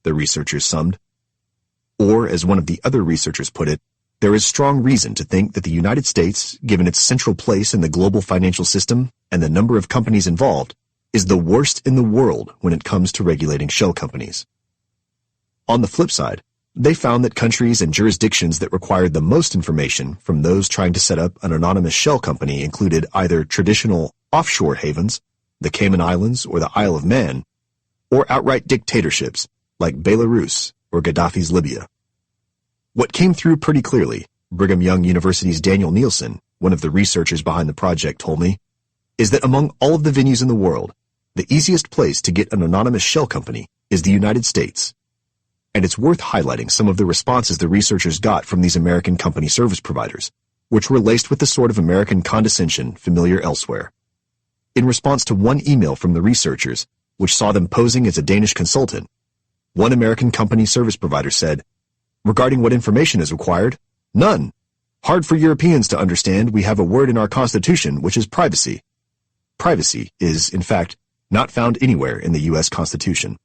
the researchers summed. Or, as one of the other researchers put it, there is strong reason to think that the United States, given its central place in the global financial system and the number of companies involved, is the worst in the world when it comes to regulating shell companies. On the flip side, they found that countries and jurisdictions that required the most information from those trying to set up an anonymous shell company included either traditional offshore havens, the Cayman Islands or the Isle of Man, or outright dictatorships like Belarus or Gaddafi's Libya. What came through pretty clearly, Brigham Young University's Daniel Nielsen, one of the researchers behind the project, told me, is that among all of the venues in the world, the easiest place to get an anonymous shell company is the United States. And it's worth highlighting some of the responses the researchers got from these American company service providers, which were laced with the sort of American condescension familiar elsewhere. In response to one email from the researchers, which saw them posing as a Danish consultant, one American company service provider said, "Regarding what information is required, none. Hard for Europeans to understand, we have a word in our Constitution which is privacy." Privacy is, in fact, not found anywhere in the U.S. Constitution.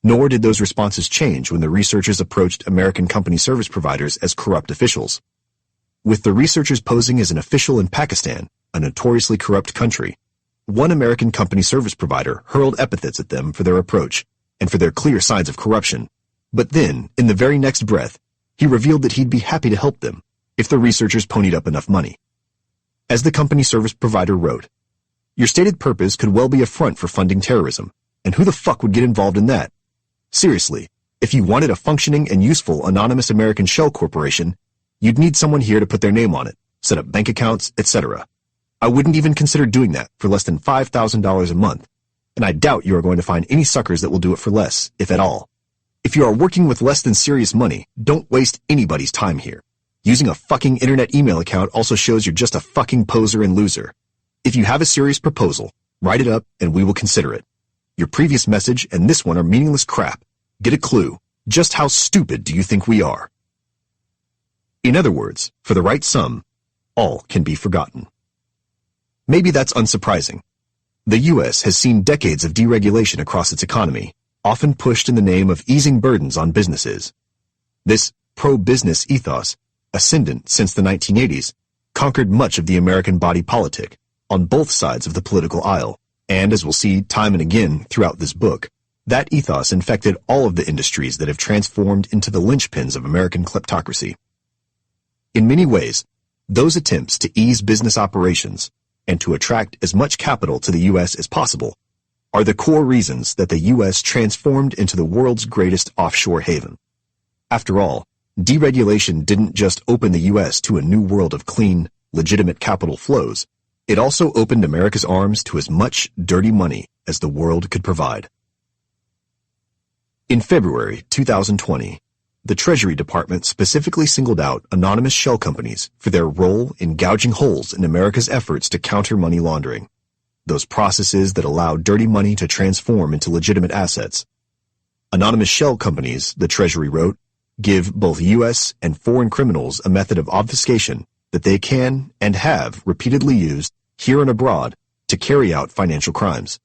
Nor did those responses change when the researchers approached American company service providers as corrupt officials. With the researchers posing as an official in Pakistan, a notoriously corrupt country, one American company service provider hurled epithets at them for their approach and for their clear signs of corruption. But then, in the very next breath, he revealed that he'd be happy to help them if the researchers ponied up enough money. As the company service provider wrote, "Your stated purpose could well be a front for funding terrorism, and who the fuck would get involved in that? Seriously, if you wanted a functioning and useful anonymous American shell corporation, you'd need someone here to put their name on it, set up bank accounts, etc. I wouldn't even consider doing that for less than $5,000 a month, and I doubt you are going to find any suckers that will do it for less, if at all. If you are working with less than serious money, don't waste anybody's time here. Using a fucking internet email account also shows you're just a fucking poser and loser. If you have a serious proposal, write it up and we will consider it. Your previous message and this one are meaningless crap. Get a clue. Just how stupid do you think we are?" In other words, for the right sum, all can be forgotten. Maybe that's unsurprising. The U.S. has seen decades of deregulation across its economy, often pushed in the name of easing burdens on businesses. This pro-business ethos, ascendant since the 1980s, conquered much of the American body politic on both sides of the political aisle. And as we'll see time and again throughout this book, that ethos infected all of the industries that have transformed into the linchpins of American kleptocracy. In many ways, those attempts to ease business operations and to attract as much capital to the U.S. as possible are the core reasons that the U.S. transformed into the world's greatest offshore haven. After all, deregulation didn't just open the U.S. to a new world of clean, legitimate capital flows. It also opened America's arms to as much dirty money as the world could provide. In February 2020, the Treasury Department specifically singled out anonymous shell companies for their role in gouging holes in America's efforts to counter money laundering, those processes that allow dirty money to transform into legitimate assets. Anonymous shell companies, the Treasury wrote, give both U.S. and foreign criminals a method of obfuscation that they can and have repeatedly used here and abroad to carry out financial crimes.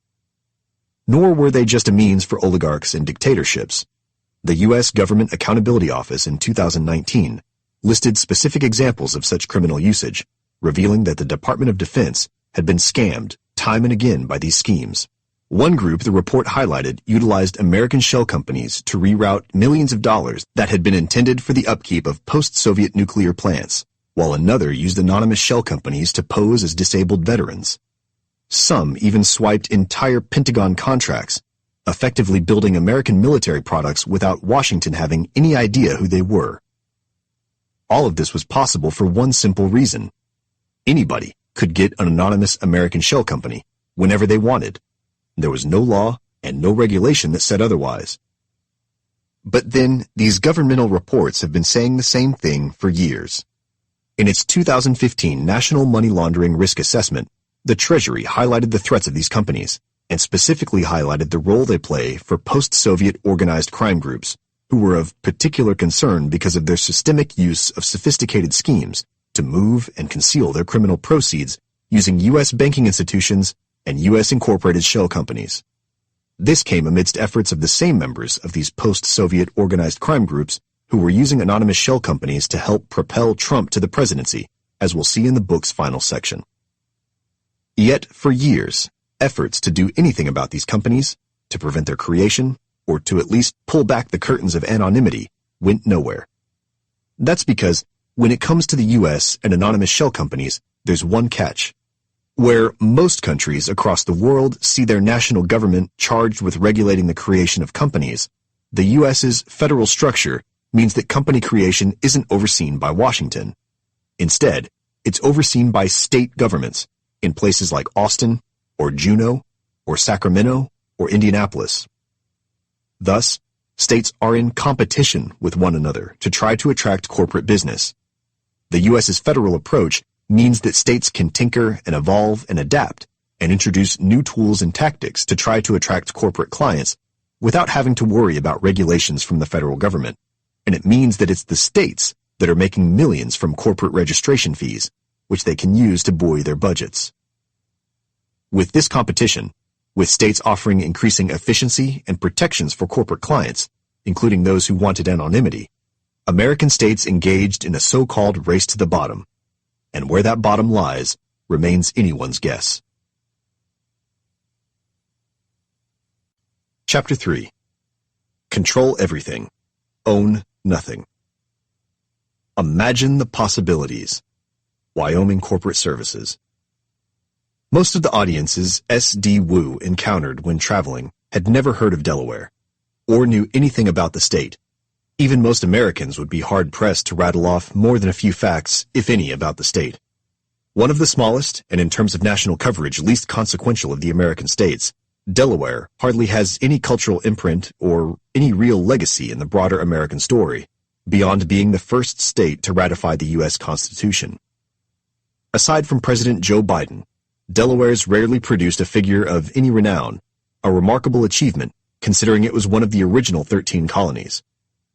Nor were they just a means for oligarchs and dictatorships. The U.S. Government Accountability Office in 2019 listed specific examples of such criminal usage, revealing that the Department of Defense had been scammed time and again by these schemes. One group the report highlighted utilized American shell companies to reroute millions of dollars that had been intended for the upkeep of post-Soviet nuclear plants, while another used anonymous shell companies to pose as disabled veterans. Some even swiped entire Pentagon contracts, effectively building American military products without Washington having any idea who they were. All of this was possible for one simple reason. Anybody could get an anonymous American shell company whenever they wanted. There was no law and no regulation that said otherwise. But then, these governmental reports have been saying the same thing for years. In its 2015 National Money Laundering Risk Assessment, the Treasury highlighted the threats of these companies, and specifically highlighted the role they play for post-Soviet organized crime groups, who were of particular concern because of their systemic use of sophisticated schemes to move and conceal their criminal proceeds using U.S. banking institutions and U.S. incorporated shell companies. This came amidst efforts of the same members of these post-Soviet organized crime groups who were using anonymous shell companies to help propel Trump to the presidency, as we'll see in the book's final section. Yet, for years, efforts to do anything about these companies, to prevent their creation, or to at least pull back the curtains of anonymity, went nowhere. That's because, when it comes to the U.S. and anonymous shell companies, there's one catch. Where most countries across the world see their national government charged with regulating the creation of companies, the U.S.'s federal structure means that company creation isn't overseen by Washington. Instead, it's overseen by state governments in places like Austin, or Juneau, or Sacramento, or Indianapolis. Thus, states are in competition with one another to try to attract corporate business. The U.S.'s federal approach means that states can tinker and evolve and adapt and introduce new tools and tactics to try to attract corporate clients without having to worry about regulations from the federal government. And it means that it's the states that are making millions from corporate registration fees, which they can use to buoy their budgets. With this competition, with states offering increasing efficiency and protections for corporate clients, including those who wanted anonymity, American states engaged in a so-called race to the bottom, and where that bottom lies remains anyone's guess. Chapter 3. Control everything. Own nothing. Imagine the possibilities. Wyoming Corporate Services. Most of the audiences S.D. Wu encountered when traveling had never heard of Delaware, or knew anything about the state. Even most Americans would be hard-pressed to rattle off more than a few facts, if any, about the state. One of the smallest, and in terms of national coverage least consequential of the American states, Delaware hardly has any cultural imprint or any real legacy in the broader American story, beyond being the first state to ratify the U.S. Constitution. Aside from President Joe Biden, Delaware's rarely produced a figure of any renown, a remarkable achievement considering it was one of the original 13 colonies.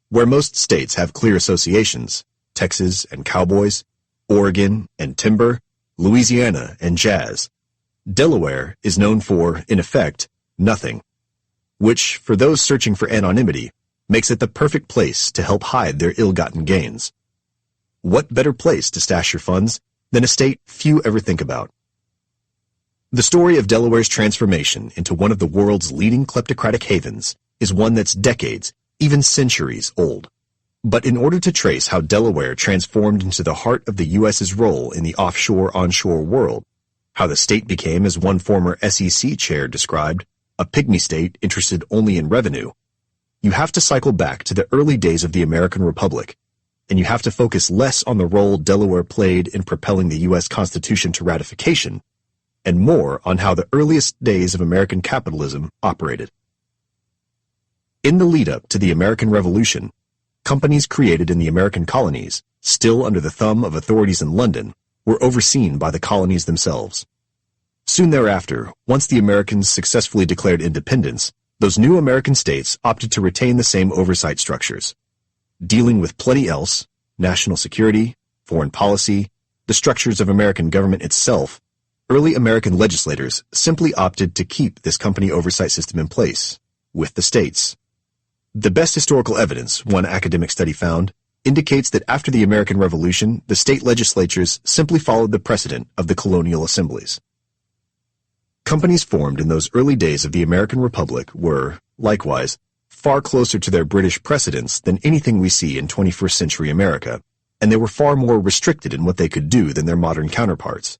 Where most states have clear associations, Texas and cowboys, Oregon and timber, Louisiana and jazz, Delaware is known for, in effect, nothing, which, for those searching for anonymity, makes it the perfect place to help hide their ill-gotten gains. What better place to stash your funds than a state few ever think about? The story of Delaware's transformation into one of the world's leading kleptocratic havens is one that's decades, even centuries, old. But in order to trace how Delaware transformed into the heart of the U.S.'s role in the offshore-onshore world, how the state became, as one former SEC chair described, a pygmy state interested only in revenue, you have to cycle back to the early days of the American Republic, and you have to focus less on the role Delaware played in propelling the U.S. Constitution to ratification, and more on how the earliest days of American capitalism operated. In the lead-up to the American Revolution, companies created in the American colonies, still under the thumb of authorities in London, were overseen by the colonies themselves. Soon thereafter, once the Americans successfully declared independence, those new American states opted to retain the same oversight structures. Dealing with plenty else, national security, foreign policy, the structures of American government itself, early American legislators simply opted to keep this company oversight system in place, with the states. The best historical evidence, one academic study found, indicates that after the American Revolution, the state legislatures simply followed the precedent of the colonial assemblies. Companies formed in those early days of the American Republic were, likewise, far closer to their British precedents than anything we see in 21st century America, and they were far more restricted in what they could do than their modern counterparts.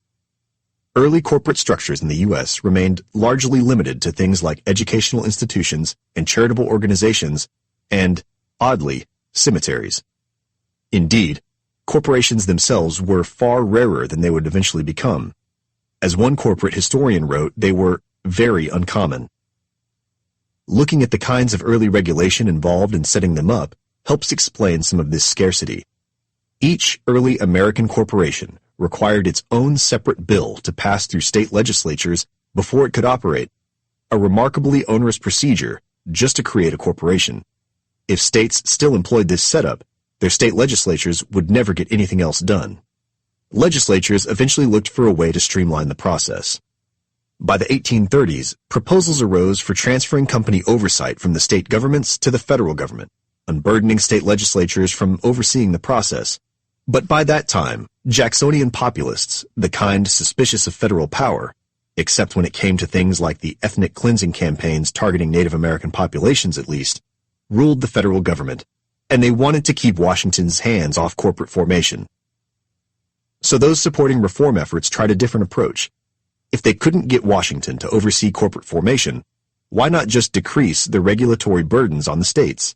Early corporate structures in the U.S. remained largely limited to things like educational institutions and charitable organizations and, oddly, cemeteries. Indeed, corporations themselves were far rarer than they would eventually become. As one corporate historian wrote, they were very uncommon. Looking at the kinds of early regulation involved in setting them up helps explain some of this scarcity. Each early American corporation required its own separate bill to pass through state legislatures before it could operate, a remarkably onerous procedure just to create a corporation. If states still employed this setup, their state legislatures would never get anything else done. Legislatures eventually looked for a way to streamline the process. By the 1830s, proposals arose for transferring company oversight from the state governments to the federal government, unburdening state legislatures from overseeing the process. But by that time, Jacksonian populists, the kind suspicious of federal power, except when it came to things like the ethnic cleansing campaigns targeting Native American populations at least, ruled the federal government, and they wanted to keep Washington's hands off corporate formation. So those supporting reform efforts tried a different approach. If they couldn't get Washington to oversee corporate formation, why not just decrease the regulatory burdens on the states?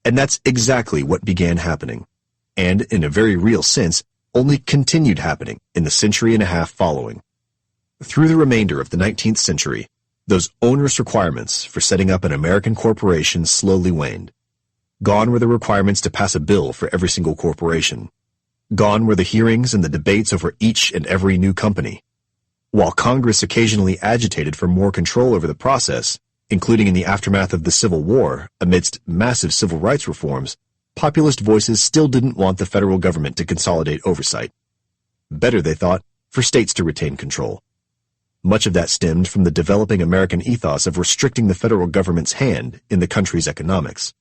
And that's exactly what began happening, and in a very real sense, only continued happening in the century and a half following. Through the remainder of the 19th century, those onerous requirements for setting up an American corporation slowly waned. Gone were the requirements to pass a bill for every single corporation. Gone were the hearings and the debates over each and every new company. While Congress occasionally agitated for more control over the process, including in the aftermath of the Civil War, amidst massive civil rights reforms, populist voices still didn't want the federal government to consolidate oversight. Better, they thought, for states to retain control. Much of that stemmed from the developing American ethos of restricting the federal government's hand in the country's economics.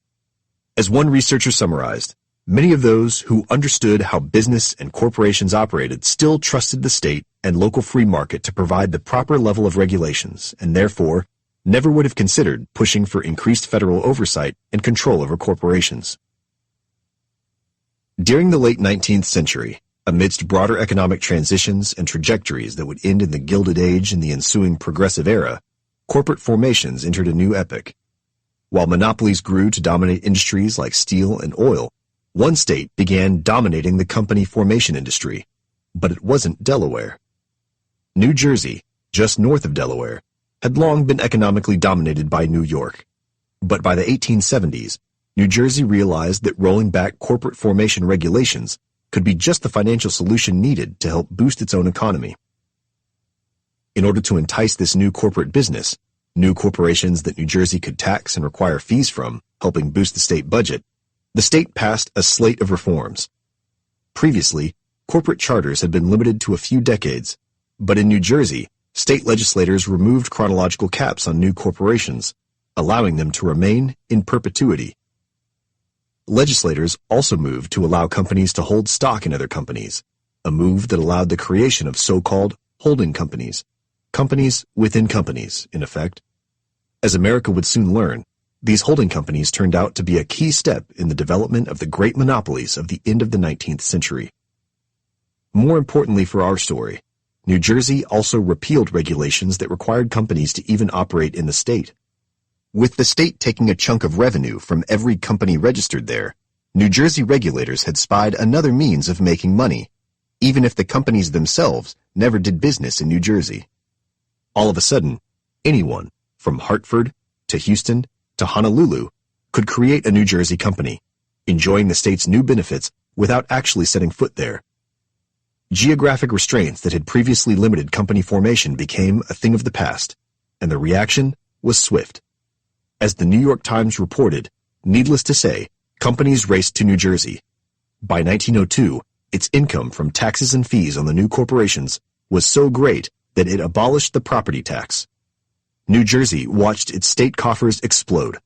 As one researcher summarized, many of those who understood how business and corporations operated still trusted the state and local free market to provide the proper level of regulations, and therefore never would have considered pushing for increased federal oversight and control over corporations. During the late 19th century, amidst broader economic transitions and trajectories that would end in the Gilded Age and the ensuing Progressive Era, corporate formations entered a new epoch. While monopolies grew to dominate industries like steel and oil, one state began dominating the company formation industry, but it wasn't Delaware. New Jersey, just north of Delaware, had long been economically dominated by New York. But by the 1870s, New Jersey realized that rolling back corporate formation regulations could be just the financial solution needed to help boost its own economy. In order to entice this new corporate business, new corporations that New Jersey could tax and require fees from, helping boost the state budget, the state passed a slate of reforms. Previously, corporate charters had been limited to a few decades, but in New Jersey, state legislators removed chronological caps on new corporations, allowing them to remain in perpetuity. Legislators also moved to allow companies to hold stock in other companies, a move that allowed the creation of so-called holding companies, companies within companies, in effect. As America would soon learn, these holding companies turned out to be a key step in the development of the great monopolies of the end of the 19th century. More importantly for our story, New Jersey also repealed regulations that required companies to even operate in the state. With the state taking a chunk of revenue from every company registered there, New Jersey regulators had spied another means of making money, even if the companies themselves never did business in New Jersey. All of a sudden, anyone, from Hartford to Houston to Honolulu, could create a New Jersey company, enjoying the state's new benefits without actually setting foot there. Geographic restraints that had previously limited company formation became a thing of the past, and the reaction was swift. As the New York Times reported, needless to say, companies raced to New Jersey. By 1902, its income from taxes and fees on the new corporations was so great that it abolished the property tax. New Jersey watched its state coffers explode.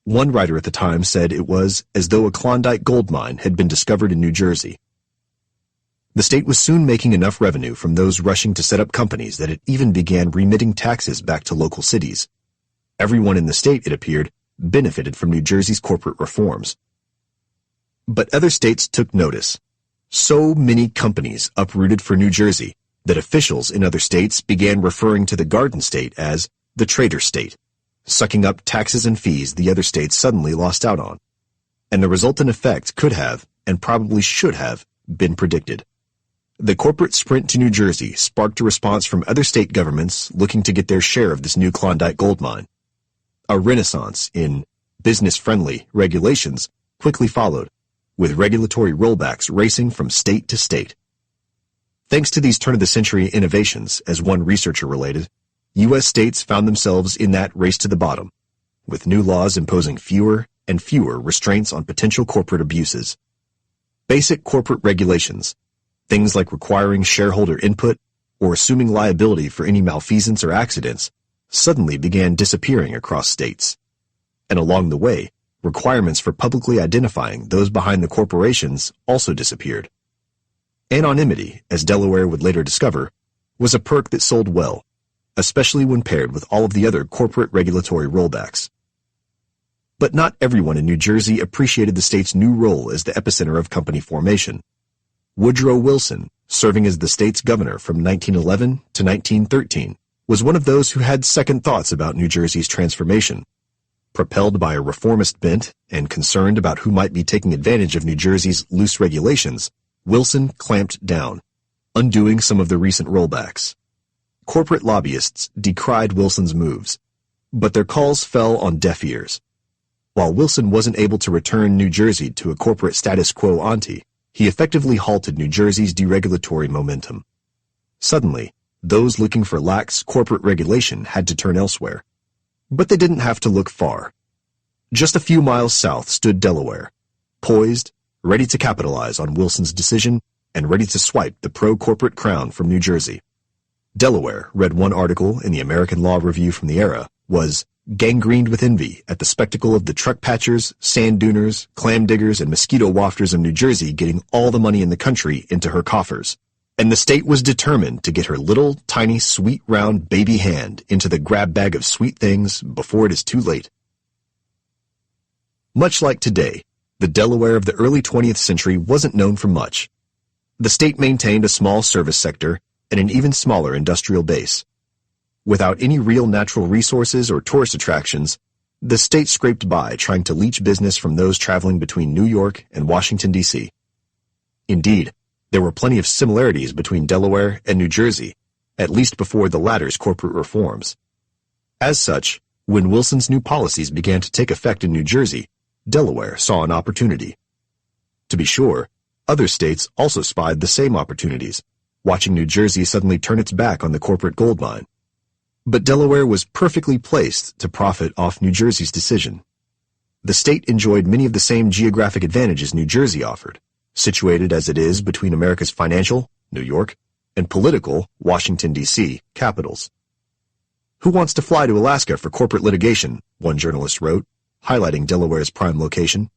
One writer at the time said it was as though a Klondike gold mine had been discovered in New Jersey. The state was soon making enough revenue from those rushing to set up companies that it even began remitting taxes back to local cities. Everyone in the state, it appeared, benefited from New Jersey's corporate reforms. But other states took notice. So many companies uprooted for New Jersey that officials in other states began referring to the Garden State as the Traitor State, sucking up taxes and fees the other states suddenly lost out on. And the resultant effect could have, and probably should have, been predicted. The corporate sprint to New Jersey sparked a response from other state governments looking to get their share of this new Klondike gold mine. A renaissance in business-friendly regulations quickly followed, with regulatory rollbacks racing from state to state. Thanks to these turn-of-the-century innovations, as one researcher related, U.S. states found themselves in that race to the bottom, with new laws imposing fewer and fewer restraints on potential corporate abuses. Basic corporate regulations, things like requiring shareholder input or assuming liability for any malfeasance or accidents, suddenly began disappearing across states. And along the way, requirements for publicly identifying those behind the corporations also disappeared. Anonymity, as Delaware would later discover, was a perk that sold well, especially when paired with all of the other corporate regulatory rollbacks. But not everyone in New Jersey appreciated the state's new role as the epicenter of company formation. Woodrow Wilson, serving as the state's governor from 1911 to 1913, was one of those who had second thoughts about New Jersey's transformation. Propelled by a reformist bent and concerned about who might be taking advantage of New Jersey's loose regulations, Wilson clamped down, undoing some of the recent rollbacks. Corporate lobbyists decried Wilson's moves, but their calls fell on deaf ears. While Wilson wasn't able to return New Jersey to a corporate status quo ante, he effectively halted New Jersey's deregulatory momentum. Suddenly, those looking for lax corporate regulation had to turn elsewhere. But they didn't have to look far. Just a few miles south stood Delaware, poised, ready to capitalize on Wilson's decision and ready to swipe the pro-corporate crown from New Jersey. Delaware, read one article in the American Law Review from the era, was gangrened with envy at the spectacle of the truck patchers, sand duners, clam diggers, and mosquito wafters of New Jersey getting all the money in the country into her coffers. And the state was determined to get her little, tiny, sweet, round baby hand into the grab bag of sweet things before it is too late. Much like today, the Delaware of the early 20th century wasn't known for much. The state maintained a small service sector and an even smaller industrial base. Without any real natural resources or tourist attractions, the state scraped by trying to leech business from those traveling between New York and Washington, D.C. Indeed, there were plenty of similarities between Delaware and New Jersey, at least before the latter's corporate reforms. As such, when Wilson's new policies began to take effect in New Jersey, Delaware saw an opportunity. To be sure, other states also spied the same opportunities, watching New Jersey suddenly turn its back on the corporate gold mine. But Delaware was perfectly placed to profit off New Jersey's decision. The state enjoyed many of the same geographic advantages New Jersey offered, situated as it is between America's financial, New York, and political, Washington, D.C., capitals. Who wants to fly to Alaska for corporate litigation, one journalist wrote, highlighting Delaware's prime location.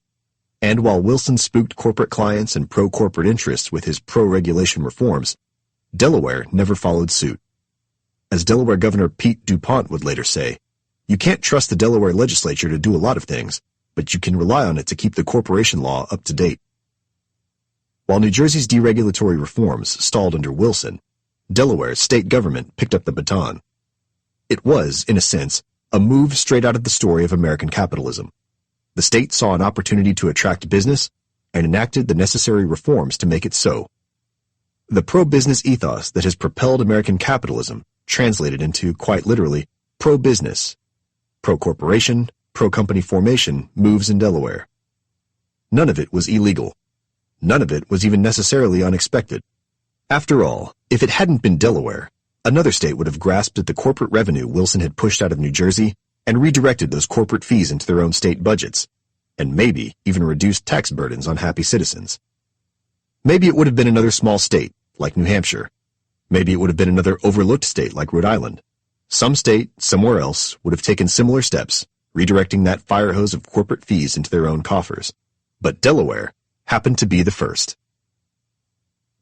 And while Wilson spooked corporate clients and pro-corporate interests with his pro-regulation reforms, Delaware never followed suit. As Delaware Governor Pete DuPont would later say, "You can't trust the Delaware legislature to do a lot of things, but you can rely on it to keep the corporation law up to date." While New Jersey's deregulatory reforms stalled under Wilson, Delaware's state government picked up the baton. It was, in a sense, a move straight out of the story of American capitalism. The state saw an opportunity to attract business and enacted the necessary reforms to make it so. The pro-business ethos that has propelled American capitalism translated into, quite literally, pro-business, pro-corporation, pro-company formation moves in Delaware. None of it was illegal. None of it was even necessarily unexpected. After all, if it hadn't been Delaware, another state would have grasped at the corporate revenue Wilson had pushed out of New Jersey and redirected those corporate fees into their own state budgets, and maybe even reduced tax burdens on happy citizens. Maybe it would have been another small state, like New Hampshire. Maybe it would have been another overlooked state like Rhode Island. Some state, somewhere else, would have taken similar steps, redirecting that fire hose of corporate fees into their own coffers. But Delaware happened to be the first.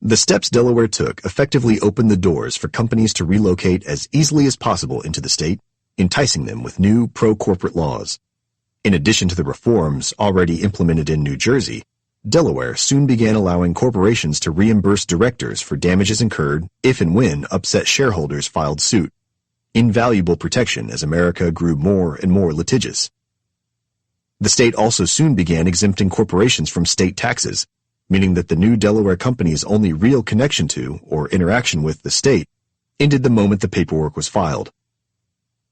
The steps Delaware took effectively opened the doors for companies to relocate as easily as possible into the state, enticing them with new pro-corporate laws. In addition to the reforms already implemented in New Jersey, Delaware soon began allowing corporations to reimburse directors for damages incurred if and when upset shareholders filed suit. Invaluable protection as America grew more and more litigious. The state also soon began exempting corporations from state taxes, meaning that the new Delaware company's only real connection to, or interaction with, the state ended the moment the paperwork was filed.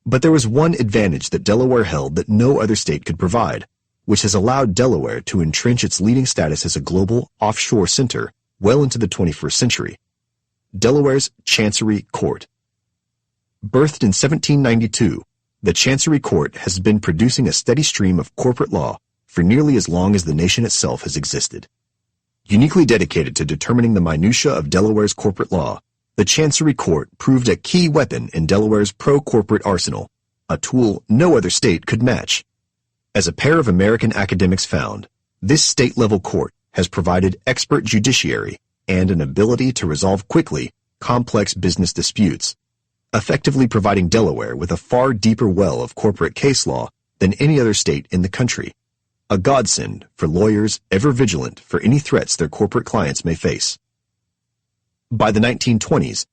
But there was one advantage that Delaware held that no other state could provide, which has allowed Delaware to entrench its leading status as a global offshore center well into the 21st century. Delaware's Chancery Court. Birthed in 1792, the Chancery Court has been producing a steady stream of corporate law for nearly as long as the nation itself has existed. Uniquely dedicated to determining the minutiae of Delaware's corporate law, The Chancery Court proved a key weapon in Delaware's pro-corporate arsenal, a tool no other state could match. As a pair of American academics found, this state-level court has provided expert judiciary and an ability to resolve quickly complex business disputes, effectively providing Delaware with a far deeper well of corporate case law than any other state in the country, a godsend for lawyers ever vigilant for any threats their corporate clients may face. By the 1920s,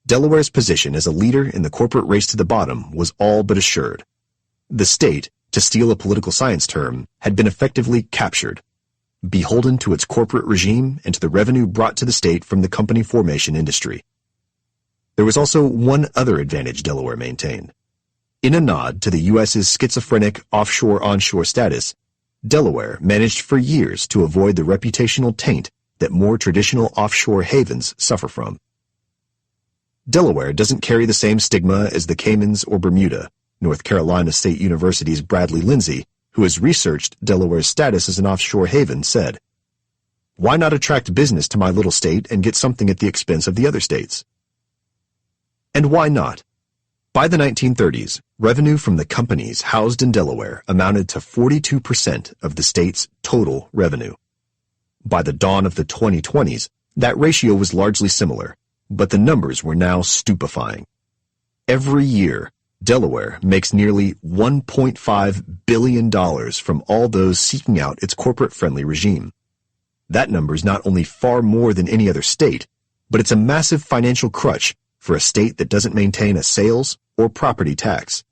Delaware's position as a leader in the corporate race to the bottom was all but assured. The state, to steal a political science term, had been effectively captured, beholden to its corporate regime and to the revenue brought to the state from the company formation industry. There was also one other advantage Delaware maintained. In a nod to the U.S.'s schizophrenic offshore-onshore status, Delaware managed for years to avoid the reputational taint that more traditional offshore havens suffer from. Delaware doesn't carry the same stigma as the Caymans or Bermuda. North Carolina State University's Bradley Lindsay, who has researched Delaware's status as an offshore haven, said, "Why not attract business to my little state and get something at the expense of the other states?" And why not? By the 1930s, revenue from the companies housed in Delaware amounted to 42% of the state's total revenue. By the dawn of the 2020s, that ratio was largely similar, but the numbers were now stupefying. Every year, Delaware makes nearly $1.5 billion from all those seeking out its corporate-friendly regime. That number is not only far more than any other state, but it's a massive financial crutch for a state that doesn't maintain a sales or property tax.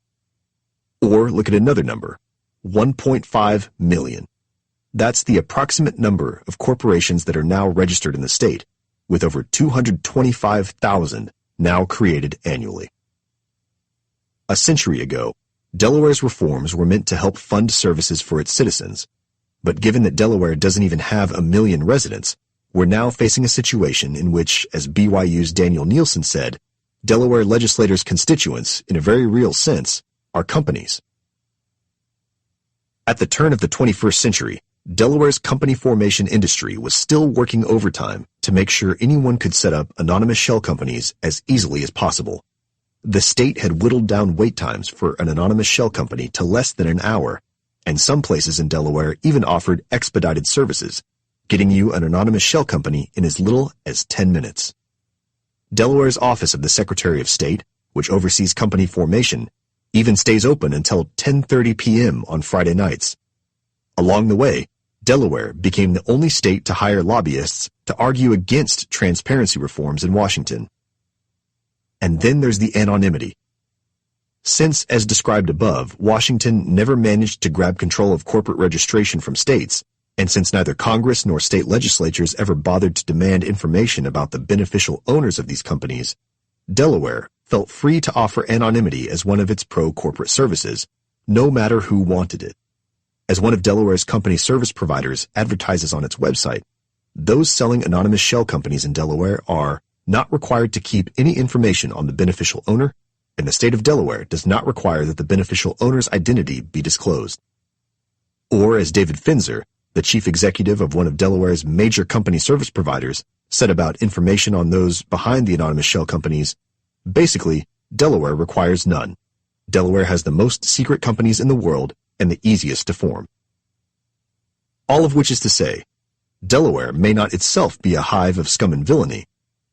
Or look at another number, 1.5 million. That's the approximate number of corporations that are now registered in the state, with over 225,000 now created annually. A century ago, Delaware's reforms were meant to help fund services for its citizens, but given that Delaware doesn't even have 1 million residents, we're now facing a situation in which, as BYU's Daniel Nielsen said, Delaware legislators' constituents, in a very real sense, are companies. At the turn of the 21st century, Delaware's company formation industry was still working overtime to make sure anyone could set up anonymous shell companies as easily as possible. The state had whittled down wait times for an anonymous shell company to less than an hour, and some places in Delaware even offered expedited services, getting you an anonymous shell company in as little as 10 minutes. Delaware's Office of the Secretary of State, which oversees company formation, even stays open until 10:30 p.m. on Friday nights. Along the way, Delaware became the only state to hire lobbyists to argue against transparency reforms in Washington. And then there's the anonymity. Since, as described above, Washington never managed to grab control of corporate registration from states, and since neither Congress nor state legislatures ever bothered to demand information about the beneficial owners of these companies, Delaware felt free to offer anonymity as one of its pro-corporate services, no matter who wanted it. As one of Delaware's company service providers advertises on its website, those selling anonymous shell companies in Delaware are not required to keep any information on the beneficial owner, and the state of Delaware does not require that the beneficial owner's identity be disclosed. Or, as David Finzer, the chief executive of one of Delaware's major company service providers, said about information on those behind the anonymous shell companies, basically, Delaware requires none. Delaware has the most secret companies in the world and the easiest to form. All of which is to say, Delaware may not itself be a hive of scum and villainy,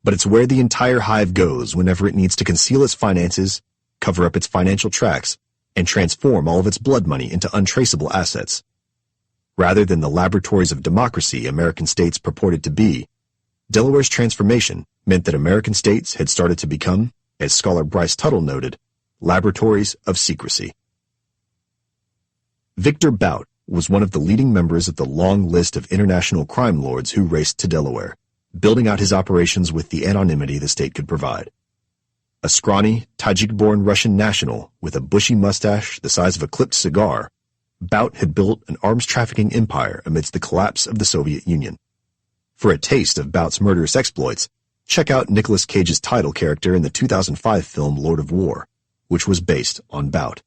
but it's where the entire hive goes whenever it needs to conceal its finances, cover up its financial tracks, and transform all of its blood money into untraceable assets. Rather than the laboratories of democracy American states purported to be, Delaware's transformation meant that American states had started to become, as scholar Bryce Tuttle noted, laboratories of secrecy. Victor Bout was one of the leading members of the long list of international crime lords who raced to Delaware, building out his operations with the anonymity the state could provide. A scrawny, Tajik-born Russian national with a bushy mustache the size of a clipped cigar, Bout had built an arms trafficking empire amidst the collapse of the Soviet Union. For a taste of Bout's murderous exploits, check out Nicolas Cage's title character in the 2005 film Lord of War, which was based on Bout.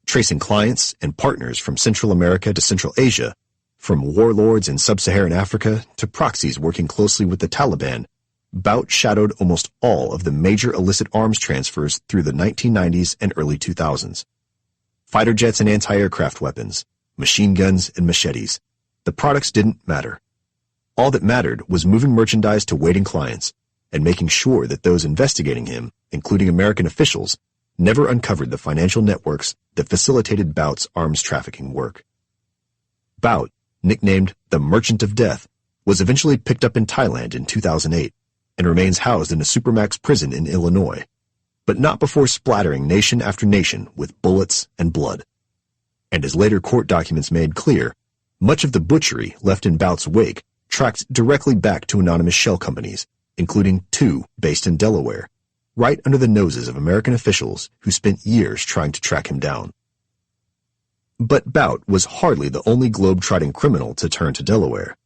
Tracing clients and partners from Central America to Central Asia, from warlords in sub-Saharan Africa to proxies working closely with the Taliban, Bout shadowed almost all of the major illicit arms transfers through the 1990s and early 2000s. Fighter jets and anti-aircraft weapons, machine guns and machetes. The products didn't matter. All that mattered was moving merchandise to waiting clients and making sure that those investigating him, including American officials, never uncovered the financial networks that facilitated Bout's arms trafficking work. Bout, nicknamed the Merchant of Death, was eventually picked up in Thailand in 2008 and remains housed in a supermax prison in Illinois, but not before splattering nation after nation with bullets and blood. And as later court documents made clear, much of the butchery left in Bout's wake tracked directly back to anonymous shell companies, including 2 based in Delaware, right under the noses of American officials who spent years trying to track him down. But Bout was hardly the only globe-trotting criminal to turn to Delaware.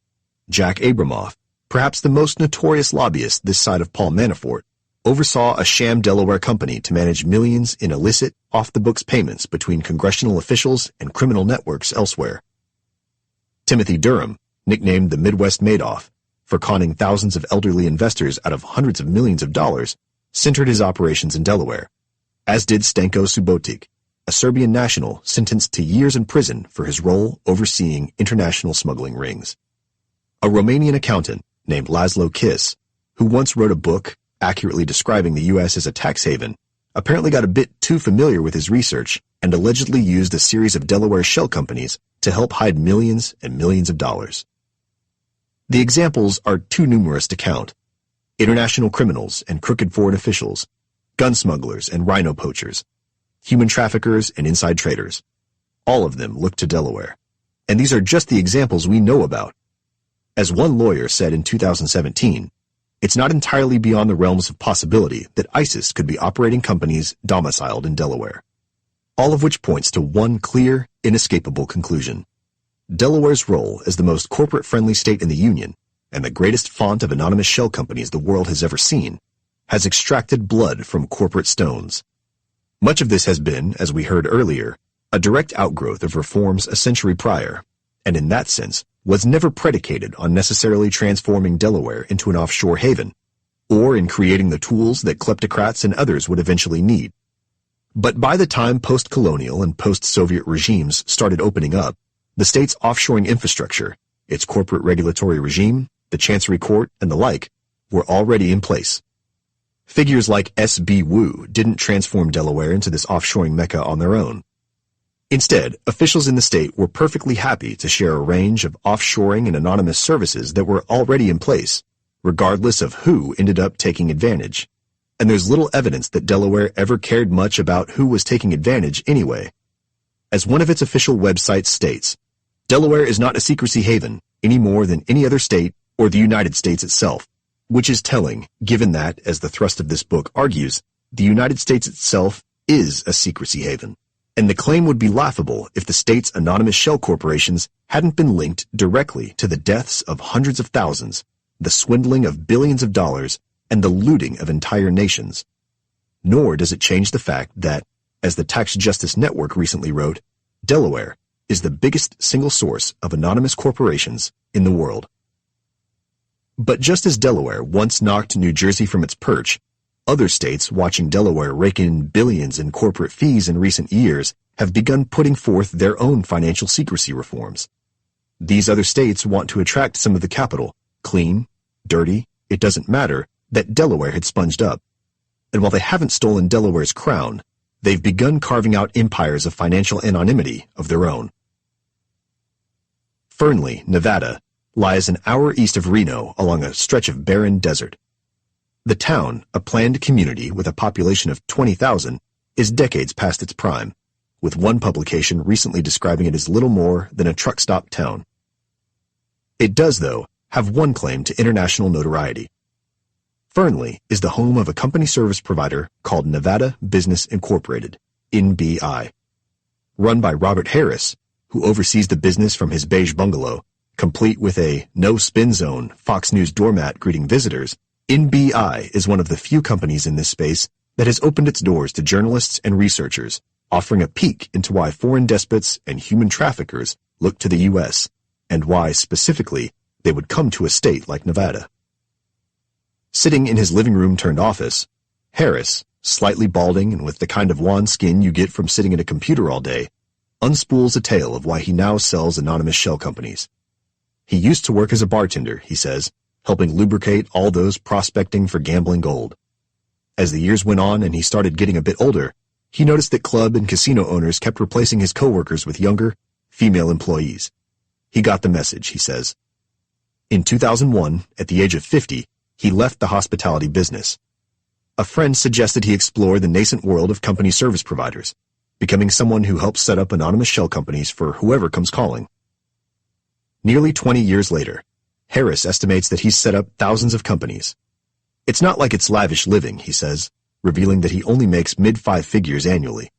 Jack Abramoff, perhaps the most notorious lobbyist this side of Paul Manafort, oversaw a sham Delaware company to manage millions in illicit, off-the-books payments between congressional officials and criminal networks elsewhere. Timothy Durham, nicknamed the Midwest Madoff, for conning thousands of elderly investors out of hundreds of millions of dollars, centered his operations in Delaware, as did Stanko Subotic, a Serbian national sentenced to years in prison for his role overseeing international smuggling rings. A Romanian accountant named Laszlo Kiss, who once wrote a book accurately describing the U.S. as a tax haven, apparently got a bit too familiar with his research and allegedly used a series of Delaware shell companies to help hide millions and millions of dollars. The examples are too numerous to count. International criminals and crooked foreign officials, gun smugglers and rhino poachers, human traffickers and inside traders. All of them look to Delaware. And these are just the examples we know about. As one lawyer said in 2017, it's not entirely beyond the realms of possibility that ISIS could be operating companies domiciled in Delaware. All of which points to one clear, inescapable conclusion. Delaware's role as the most corporate-friendly state in the Union, and the greatest font of anonymous shell companies the world has ever seen, has extracted blood from corporate stones. Much of this has been, as we heard earlier, a direct outgrowth of reforms a century prior, and in that sense was never predicated on necessarily transforming Delaware into an offshore haven, or in creating the tools that kleptocrats and others would eventually need. But by the time post-colonial and post-Soviet regimes started opening up, the state's offshoring infrastructure, its corporate regulatory regime, the Chancery Court, and the like, were already in place. Figures like S.B. Wu didn't transform Delaware into this offshoring mecca on their own. Instead, officials in the state were perfectly happy to share a range of offshoring and anonymous services that were already in place, regardless of who ended up taking advantage. And there's little evidence that Delaware ever cared much about who was taking advantage anyway. As one of its official websites states, Delaware is not a secrecy haven any more than any other state or the United States itself, which is telling, given that, as the thrust of this book argues, the United States itself is a secrecy haven, and the claim would be laughable if the state's anonymous shell corporations hadn't been linked directly to the deaths of hundreds of thousands, the swindling of billions of dollars, and the looting of entire nations. Nor does it change the fact that, as the Tax Justice Network recently wrote, Delaware is the biggest single source of anonymous corporations in the world. But just as Delaware once knocked New Jersey from its perch, other states watching Delaware rake in billions in corporate fees in recent years have begun putting forth their own financial secrecy reforms. These other states want to attract some of the capital, clean, dirty, it doesn't matter, that Delaware had sponged up. And while they haven't stolen Delaware's crown, they've begun carving out empires of financial anonymity of their own. Fernley, Nevada, lies an hour east of Reno along a stretch of barren desert. The town, a planned community with a population of 20,000, is decades past its prime, with one publication recently describing it as little more than a truck stop town. It does, though, have one claim to international notoriety. Fernley is the home of a company service provider called Nevada Business Incorporated, NBI. Run by Robert Harris, who oversees the business from his beige bungalow, complete with a no-spin zone Fox News doormat greeting visitors, NBI is one of the few companies in this space that has opened its doors to journalists and researchers, offering a peek into why foreign despots and human traffickers look to the U.S., and why, specifically, they would come to a state like Nevada. Sitting in his living room turned office, Harris, slightly balding and with the kind of wan skin you get from sitting at a computer all day, unspools a tale of why he now sells anonymous shell companies. He used to work as a bartender, he says, helping lubricate all those prospecting for gambling gold. As the years went on and he started getting a bit older, he noticed that club and casino owners kept replacing his coworkers with younger, female employees. He got the message, he says. In 2001, at the age of 50, he left the hospitality business. A friend suggested he explore the nascent world of company service providers, becoming someone who helps set up anonymous shell companies for whoever comes calling. Nearly 20 years later, Harris estimates that he's set up thousands of companies. It's not like it's lavish living, he says, revealing that he only makes mid-five figures annually.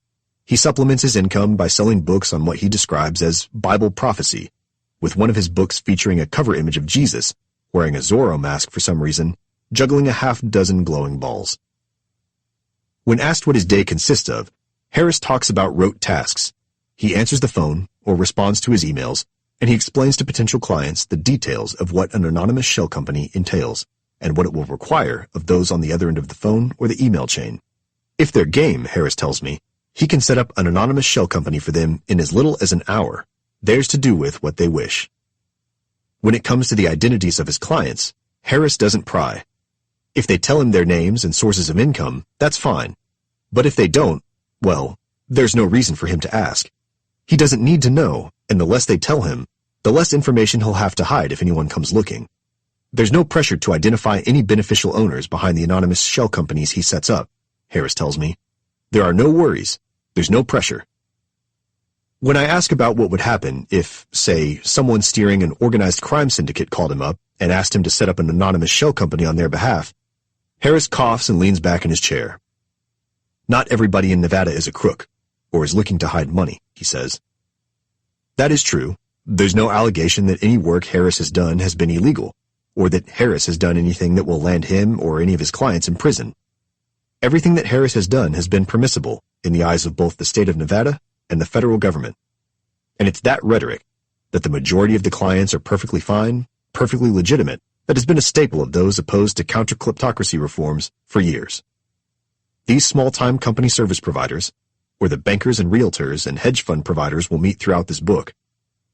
He supplements his income by selling books on what he describes as Bible prophecy, with one of his books featuring a cover image of Jesus, wearing a Zorro mask for some reason, juggling a half-dozen glowing balls. When asked what his day consists of, Harris talks about rote tasks. He answers the phone or responds to his emails, and he explains to potential clients the details of what an anonymous shell company entails and what it will require of those on the other end of the phone or the email chain. If they're game, Harris tells me, he can set up an anonymous shell company for them in as little as an hour, theirs to do with what they wish. When it comes to the identities of his clients, Harris doesn't pry. If they tell him their names and sources of income, that's fine. But if they don't, well, there's no reason for him to ask. He doesn't need to know, and the less they tell him, the less information he'll have to hide if anyone comes looking. There's no pressure to identify any beneficial owners behind the anonymous shell companies he sets up, Harris tells me. There are no worries. There's no pressure. When I ask about what would happen if, say, someone steering an organized crime syndicate called him up and asked him to set up an anonymous shell company on their behalf, Harris coughs and leans back in his chair. Not everybody in Nevada is a crook, or is looking to hide money, he says. That is true. There's no allegation that any work Harris has done has been illegal, or that Harris has done anything that will land him or any of his clients in prison. Everything that Harris has done has been permissible in the eyes of both the state of Nevada and the federal government. And it's that rhetoric, that the majority of the clients are perfectly fine, perfectly legitimate, that has been a staple of those opposed to counter-kleptocracy reforms for years. These small-time company service providers, or the bankers and realtors and hedge fund providers we'll meet throughout this book,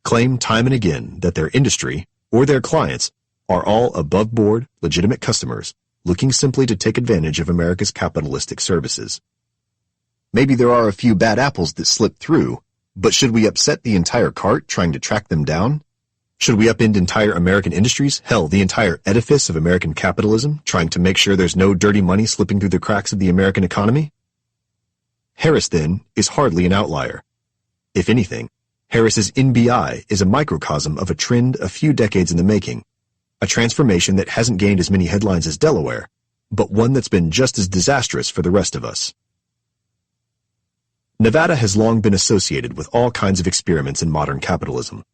claim time and again that their industry, or their clients, are all above-board, legitimate customers looking simply to take advantage of America's capitalistic services. Maybe there are a few bad apples that slip through, but should we upset the entire cart trying to track them down? Should we upend entire American industries, hell, the entire edifice of American capitalism, trying to make sure there's no dirty money slipping through the cracks of the American economy? Harris, then, is hardly an outlier. If anything, Harris's NBI is a microcosm of a trend a few decades in the making, a transformation that hasn't gained as many headlines as Delaware, but one that's been just as disastrous for the rest of us. Nevada has long been associated with all kinds of experiments in modern capitalism,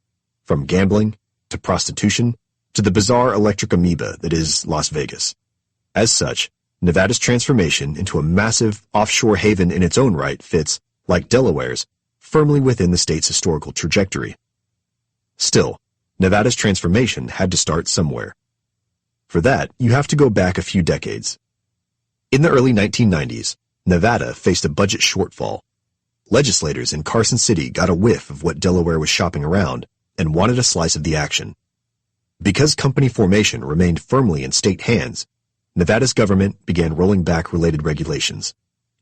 from gambling to prostitution to the bizarre electric amoeba that is Las Vegas. As such, Nevada's transformation into a massive offshore haven in its own right fits, like Delaware's, firmly within the state's historical trajectory. Still, Nevada's transformation had to start somewhere. For that, you have to go back a few decades. In the early 1990s, Nevada faced a budget shortfall. Legislators in Carson City got a whiff of what Delaware was shopping around and wanted a slice of the action. Because company formation remained firmly in state hands, Nevada's government began rolling back related regulations.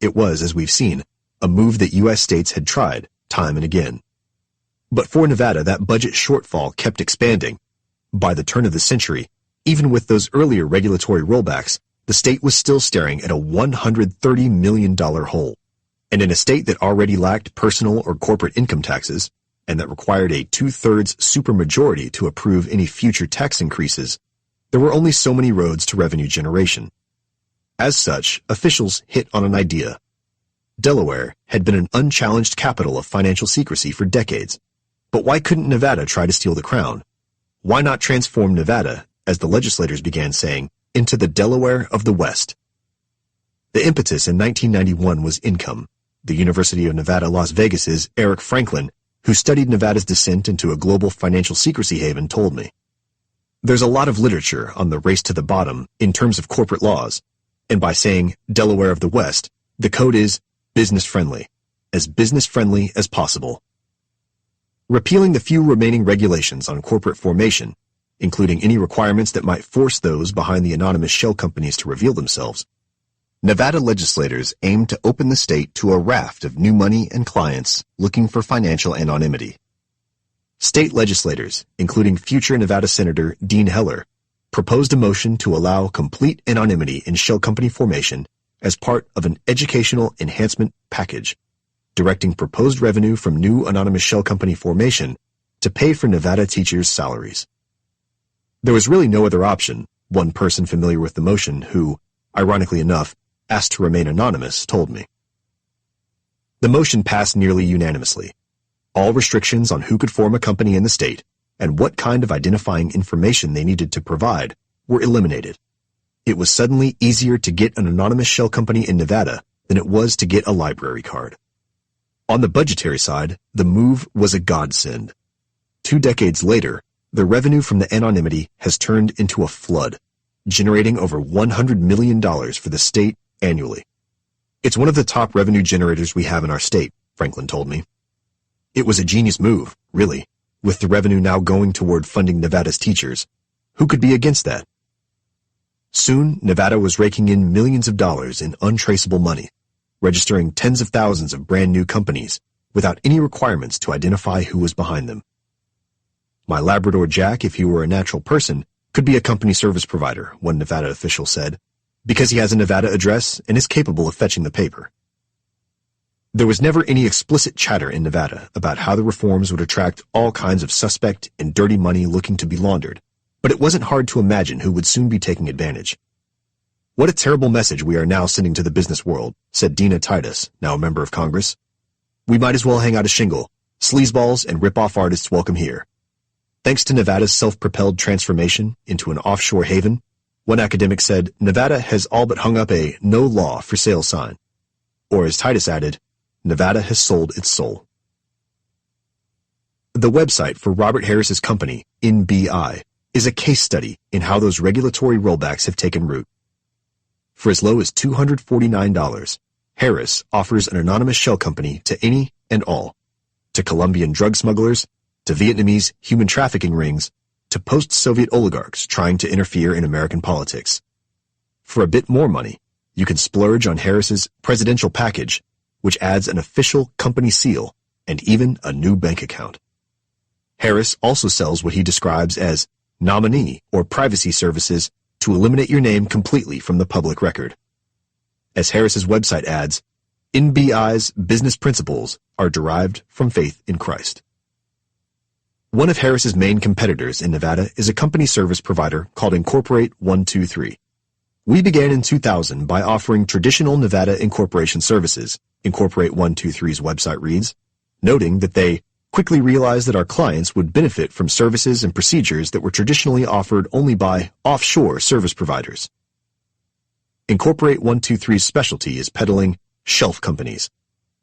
It was, as we've seen, a move that U.S. states had tried time and again. But for Nevada, that budget shortfall kept expanding. By the turn of the century, even with those earlier regulatory rollbacks, the state was still staring at a $130 million hole. And in a state that already lacked personal or corporate income taxes, and that required a 2/3 supermajority to approve any future tax increases, there were only so many roads to revenue generation. As such, officials hit on an idea. Delaware had been an unchallenged capital of financial secrecy for decades. But why couldn't Nevada try to steal the crown? Why not transform Nevada, as the legislators began saying, into the Delaware of the West? The impetus in 1991 was income. The University of Nevada, Las Vegas's Eric Franklin, who studied Nevada's descent into a global financial secrecy haven, told me. There's a lot of literature on the race to the bottom in terms of corporate laws, and by saying Delaware of the West, the code is business-friendly as possible. Repealing the few remaining regulations on corporate formation, including any requirements that might force those behind the anonymous shell companies to reveal themselves, Nevada legislators aimed to open the state to a raft of new money and clients looking for financial anonymity. State legislators, including future Nevada Senator Dean Heller, proposed a motion to allow complete anonymity in shell company formation as part of an educational enhancement package, directing proposed revenue from new anonymous shell company formation to pay for Nevada teachers' salaries. There was really no other option, one person familiar with the motion who, ironically enough, asked to remain anonymous told me. The motion passed nearly unanimously. All restrictions on who could form a company in the state and what kind of identifying information they needed to provide were eliminated. It was suddenly easier to get an anonymous shell company in Nevada than it was to get a library card. On the budgetary side, the move was a godsend. 2 decades later, the revenue from the anonymity has turned into a flood, generating over $100 million for the state annually. It's one of the top revenue generators we have in our state, Franklin told me. It was a genius move, really, with the revenue now going toward funding Nevada's teachers. Who could be against that? Soon, Nevada was raking in millions of dollars in untraceable money, registering tens of thousands of brand new companies without any requirements to identify who was behind them. My Labrador Jack, if he were a natural person, could be a company service provider, one Nevada official said, because he has a Nevada address and is capable of fetching the paper. There was never any explicit chatter in Nevada about how the reforms would attract all kinds of suspect and dirty money looking to be laundered, but it wasn't hard to imagine who would soon be taking advantage. What a terrible message we are now sending to the business world, said Dina Titus, now a member of Congress. We might as well hang out a shingle. Sleazeballs and rip-off artists welcome here. Thanks to Nevada's self-propelled transformation into an offshore haven, one academic said Nevada has all but hung up a no law for sale sign. Or as Titus added, Nevada has sold its soul. The website for Robert Harris's company, NBI, is a case study in how those regulatory rollbacks have taken root. For as low as $249, Harris offers an anonymous shell company to any and all, to Colombian drug smugglers, to Vietnamese human trafficking rings, to post-Soviet oligarchs trying to interfere in American politics. For a bit more money, you can splurge on Harris's presidential package, which adds an official company seal and even a new bank account. Harris also sells what he describes as nominee or privacy services to eliminate your name completely from the public record. As Harris's website adds, NBI's business principles are derived from faith in Christ. One of Harris's main competitors in Nevada is a company service provider called Incorporate 123. We began in 2000 by offering traditional Nevada incorporation services, Incorporate 123's website reads, noting that they quickly realized that our clients would benefit from services and procedures that were traditionally offered only by offshore service providers. Incorporate 123's specialty is peddling shelf companies.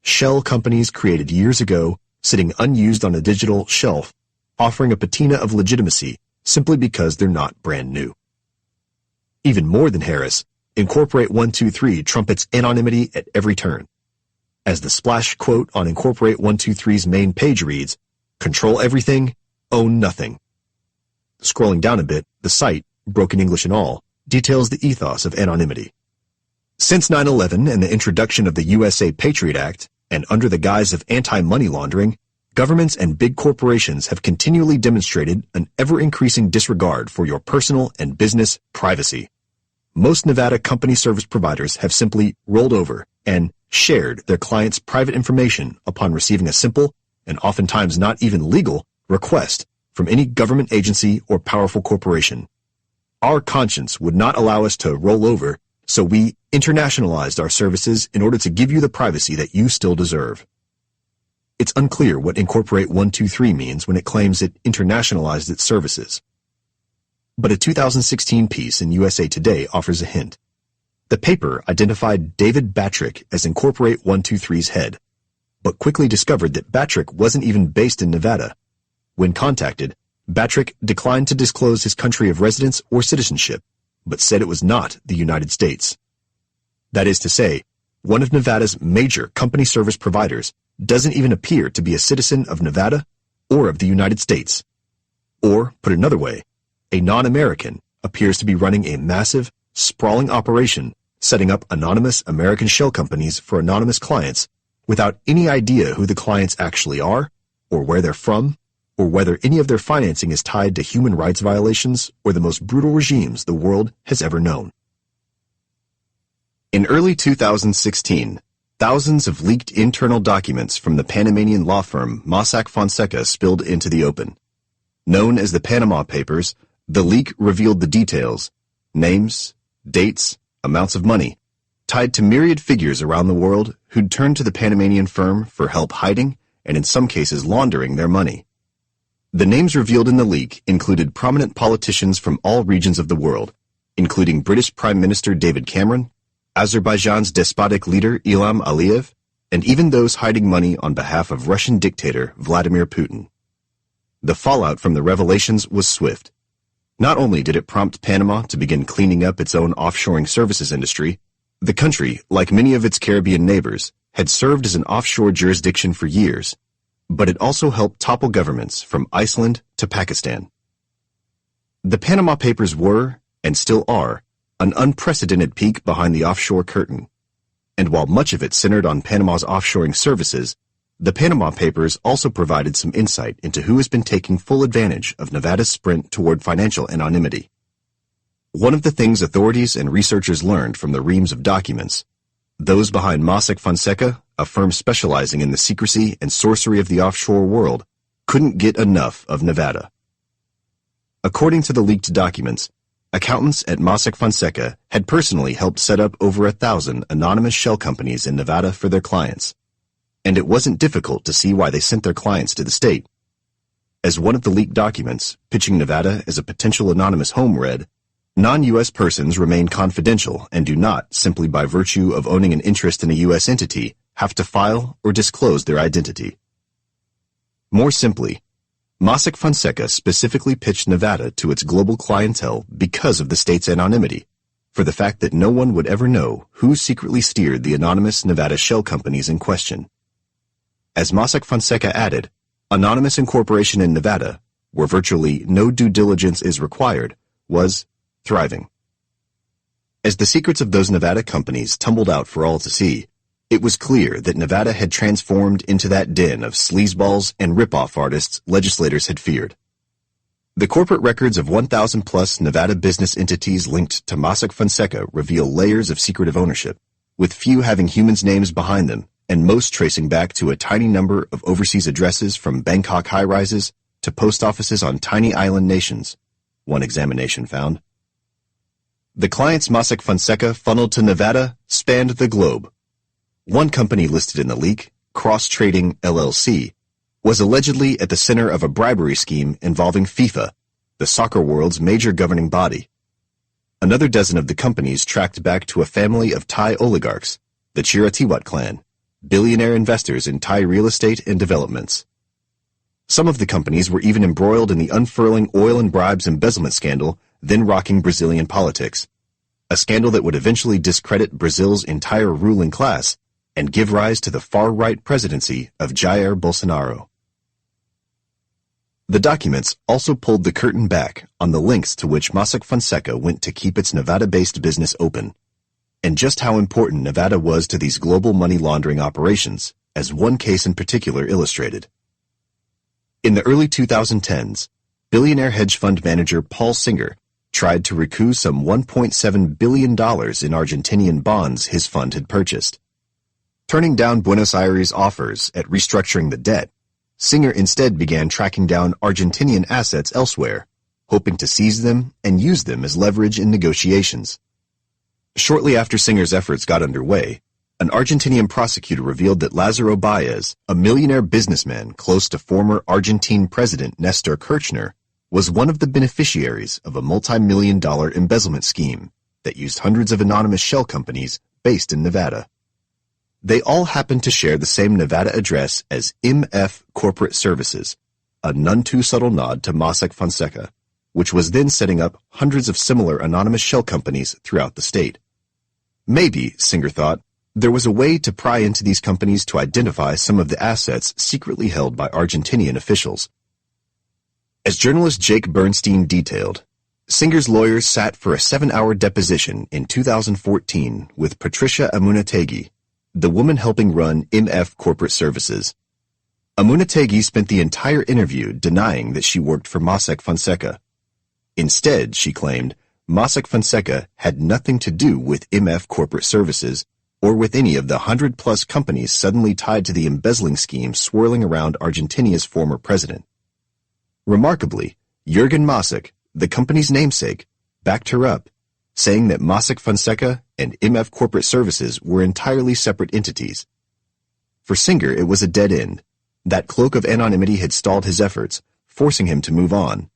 Shell companies created years ago, sitting unused on a digital shelf, offering a patina of legitimacy simply because they're not brand new. Even more than Harris, Incorporate 123 trumpets anonymity at every turn. As the splash quote on Incorporate 123's main page reads, "Control everything, own nothing." Scrolling down a bit, the site, broken English and all, details the ethos of anonymity. Since 9/11 and the introduction of the USA Patriot Act, and under the guise of anti-money laundering, governments and big corporations have continually demonstrated an ever-increasing disregard for your personal and business privacy. Most Nevada company service providers have simply rolled over and shared their clients' private information upon receiving a simple, and oftentimes not even legal, request from any government agency or powerful corporation. Our conscience would not allow us to roll over, so we internationalized our services in order to give you the privacy that you still deserve. It's unclear what Incorporate 123 means when it claims it internationalized its services. But a 2016 piece in USA Today offers a hint. The paper identified David Batrick as Incorporate 123's head, but quickly discovered that Batrick wasn't even based in Nevada. When contacted, Batrick declined to disclose his country of residence or citizenship, but said it was not the United States. That is to say, one of Nevada's major company service providers doesn't even appear to be a citizen of Nevada or of the United States. Or, put another way, a non-American appears to be running a massive, sprawling operation setting up anonymous American shell companies for anonymous clients without any idea who the clients actually are, or where they're from, or whether any of their financing is tied to human rights violations or the most brutal regimes the world has ever known. In early 2016, thousands of leaked internal documents from the Panamanian law firm Mossack Fonseca spilled into the open. Known as the Panama Papers, the leak revealed the details, names, dates, amounts of money, tied to myriad figures around the world who'd turned to the Panamanian firm for help hiding and in some cases laundering their money. The names revealed in the leak included prominent politicians from all regions of the world, including British Prime Minister David Cameron, Azerbaijan's despotic leader Ilham Aliyev, and even those hiding money on behalf of Russian dictator Vladimir Putin. The fallout from the revelations was swift. Not only did it prompt Panama to begin cleaning up its own offshoring services industry, the country, like many of its Caribbean neighbors, had served as an offshore jurisdiction for years, but it also helped topple governments from Iceland to Pakistan. The Panama Papers were, and still are, an unprecedented peek behind the offshore curtain. And while much of it centered on Panama's offshoring services, the Panama Papers also provided some insight into who has been taking full advantage of Nevada's sprint toward financial anonymity. One of the things authorities and researchers learned from the reams of documents, those behind Mossack Fonseca, a firm specializing in the secrecy and sorcery of the offshore world, couldn't get enough of Nevada. According to the leaked documents, accountants at Mossack Fonseca had personally helped set up over 1,000 anonymous shell companies in Nevada for their clients. And it wasn't difficult to see why they sent their clients to the state. As one of the leaked documents, pitching Nevada as a potential anonymous home read, non-U.S. persons remain confidential and do not, simply by virtue of owning an interest in a U.S. entity, have to file or disclose their identity. More simply, Mossack Fonseca specifically pitched Nevada to its global clientele because of the state's anonymity, for the fact that no one would ever know who secretly steered the anonymous Nevada shell companies in question. As Mossack Fonseca added, anonymous incorporation in Nevada, where virtually no due diligence is required, was thriving. As the secrets of those Nevada companies tumbled out for all to see, it was clear that Nevada had transformed into that den of sleazeballs and rip-off artists legislators had feared. The corporate records of 1,000-plus Nevada business entities linked to Mossack Fonseca reveal layers of secretive ownership, with few having humans' names behind them, and most tracing back to a tiny number of overseas addresses from Bangkok high-rises to post offices on tiny island nations, one examination found. The clients Mossack Fonseca funneled to Nevada spanned the globe. One company listed in the leak, Cross Trading LLC, was allegedly at the center of a bribery scheme involving FIFA, the soccer world's major governing body. Another dozen of the companies tracked back to a family of Thai oligarchs, the Chiratiwat clan, billionaire investors in Thai real estate and developments. Some of the companies were even embroiled in the unfurling oil and bribes embezzlement scandal then rocking Brazilian politics, a scandal that would eventually discredit Brazil's entire ruling class and give rise to the far-right presidency of Jair Bolsonaro. The documents also pulled the curtain back on the lengths to which Mossack Fonseca went to keep its Nevada-based business open, and just how important Nevada was to these global money laundering operations, as one case in particular illustrated. In the early 2010s, billionaire hedge fund manager Paul Singer tried to recoup some $1.7 billion in Argentinian bonds his fund had purchased. Turning down Buenos Aires' offers at restructuring the debt, Singer instead began tracking down Argentinian assets elsewhere, hoping to seize them and use them as leverage in negotiations. Shortly after Singer's efforts got underway, an Argentinian prosecutor revealed that Lázaro Báez, a millionaire businessman close to former Argentine President Néstor Kirchner, was one of the beneficiaries of a multi-million-dollar embezzlement scheme that used hundreds of anonymous shell companies based in Nevada. They all happened to share the same Nevada address as MF Corporate Services, a none too subtle nod to Mossack Fonseca, which was then setting up hundreds of similar anonymous shell companies throughout the state. Maybe, Singer thought, there was a way to pry into these companies to identify some of the assets secretly held by Argentinian officials. As journalist Jake Bernstein detailed, Singer's lawyers sat for a 7-hour deposition in 2014 with Patricia Amunategui, the woman helping run MF Corporate Services. Amunategui spent the entire interview denying that she worked for Mossack Fonseca. Instead, she claimed, Mossack Fonseca had nothing to do with MF Corporate Services or with any of the 100-plus companies suddenly tied to the embezzling scheme swirling around Argentinia's former president. Remarkably, Jürgen Mossack, the company's namesake, backed her up, saying that Mossack Fonseca and MF Corporate Services were entirely separate entities. For Singer, it was a dead end. That cloak of anonymity had stalled his efforts, forcing him to move on.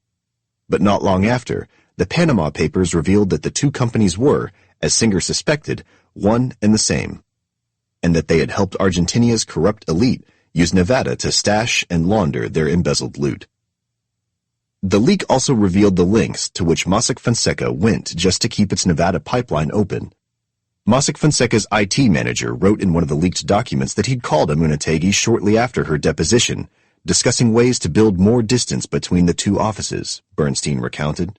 But not long after, the Panama Papers revealed that the two companies were, as Singer suspected, one and the same, and that they had helped Argentinia's corrupt elite use Nevada to stash and launder their embezzled loot. The leak also revealed the lengths to which Mossack Fonseca went just to keep its Nevada pipeline open. Mossack Fonseca's IT manager wrote in one of the leaked documents that he'd called Amunategui shortly after her deposition, discussing ways to build more distance between the two offices, Bernstein recounted.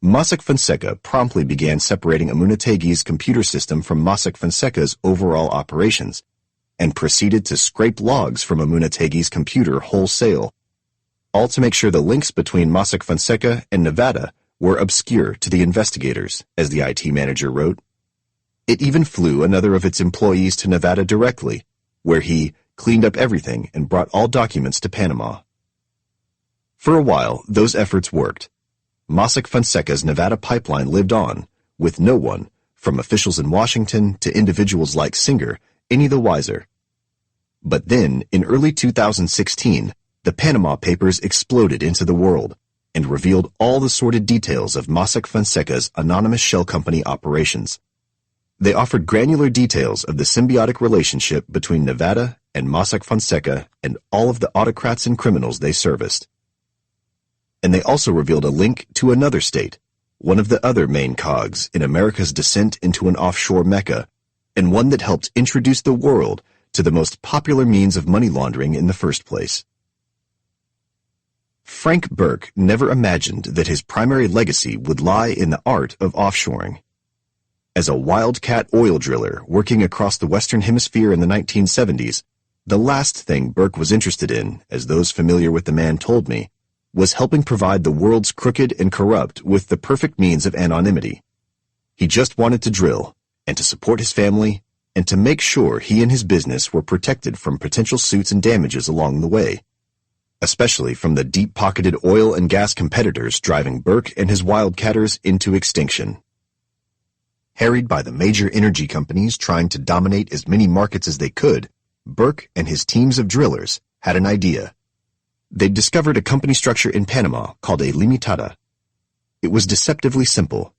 Mossack Fonseca promptly began separating Amunategui's computer system from Mossack Fonseca's overall operations, and proceeded to scrape logs from Amunategui's computer wholesale, all to make sure the links between Mossack Fonseca and Nevada were obscure to the investigators, as the IT manager wrote. It even flew another of its employees to Nevada directly, where he cleaned up everything and brought all documents to Panama. For a while, those efforts worked. Mossack Fonseca's Nevada pipeline lived on, with no one, from officials in Washington to individuals like Singer, any the wiser. But then, in early 2016, the Panama Papers exploded into the world and revealed all the sordid details of Mossack Fonseca's anonymous shell company operations. They offered granular details of the symbiotic relationship between Nevada and Mossack Fonseca and all of the autocrats and criminals they serviced. And they also revealed a link to another state, one of the other main cogs in America's descent into an offshore mecca, and one that helped introduce the world to the most popular means of money laundering in the first place. Frank Burke never imagined that his primary legacy would lie in the art of offshoring. As a wildcat oil driller working across the Western Hemisphere in the 1970s, the last thing Burke was interested in, as those familiar with the man told me, was helping provide the world's crooked and corrupt with the perfect means of anonymity. He just wanted to drill, and to support his family, and to make sure he and his business were protected from potential suits and damages along the way, especially from the deep-pocketed oil and gas competitors driving Burke and his wildcatters into extinction. Harried by the major energy companies trying to dominate as many markets as they could, Burke and his teams of drillers had an idea. They'd discovered a company structure in Panama called a limitada. It was deceptively simple.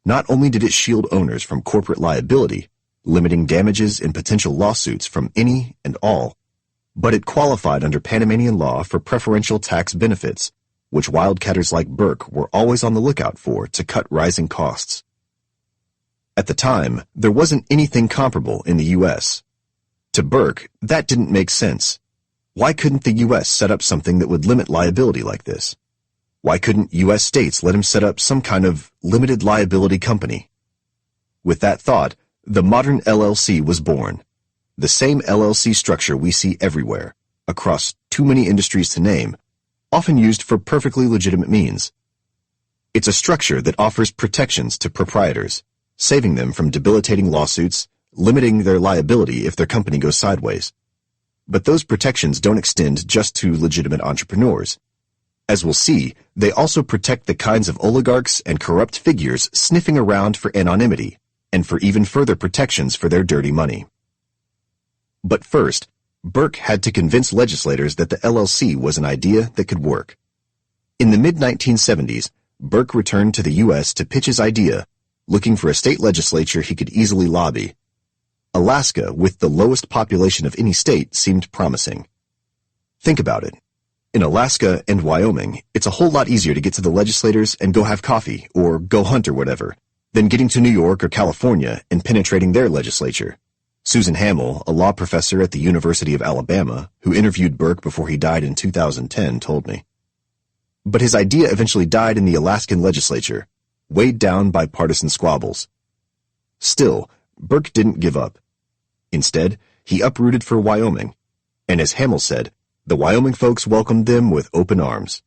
Not only did it shield owners from corporate liability, limiting damages and potential lawsuits from any and all, but it qualified under Panamanian law for preferential tax benefits, which wildcatters like Burke were always on the lookout for to cut rising costs. At the time, there wasn't anything comparable in the U.S. To Burke, that didn't make sense. Why couldn't the U.S. set up something that would limit liability like this? Why couldn't U.S. states let him set up some kind of limited liability company? With that thought, the modern LLC was born. The same LLC structure we see everywhere, across too many industries to name, often used for perfectly legitimate means. It's a structure that offers protections to proprietors, saving them from debilitating lawsuits, limiting their liability if their company goes sideways. But those protections don't extend just to legitimate entrepreneurs. As we'll see, they also protect the kinds of oligarchs and corrupt figures sniffing around for anonymity, and for even further protections for their dirty money. But first, Burke had to convince legislators that the LLC was an idea that could work. In the mid-1970s, Burke returned to the U.S. to pitch his idea, looking for a state legislature he could easily lobby. Alaska, with the lowest population of any state, seemed promising. Think about it. In Alaska and Wyoming, it's a whole lot easier to get to the legislators and go have coffee or go hunt or whatever than getting to New York or California and penetrating their legislature. Susan Hamill, a law professor at the University of Alabama, who interviewed Burke before he died in 2010, told me. But his idea eventually died in the Alaskan legislature, weighed down by partisan squabbles. Still, Burke didn't give up. Instead, he uprooted for Wyoming, and as Hamill said, the Wyoming folks welcomed them with open arms.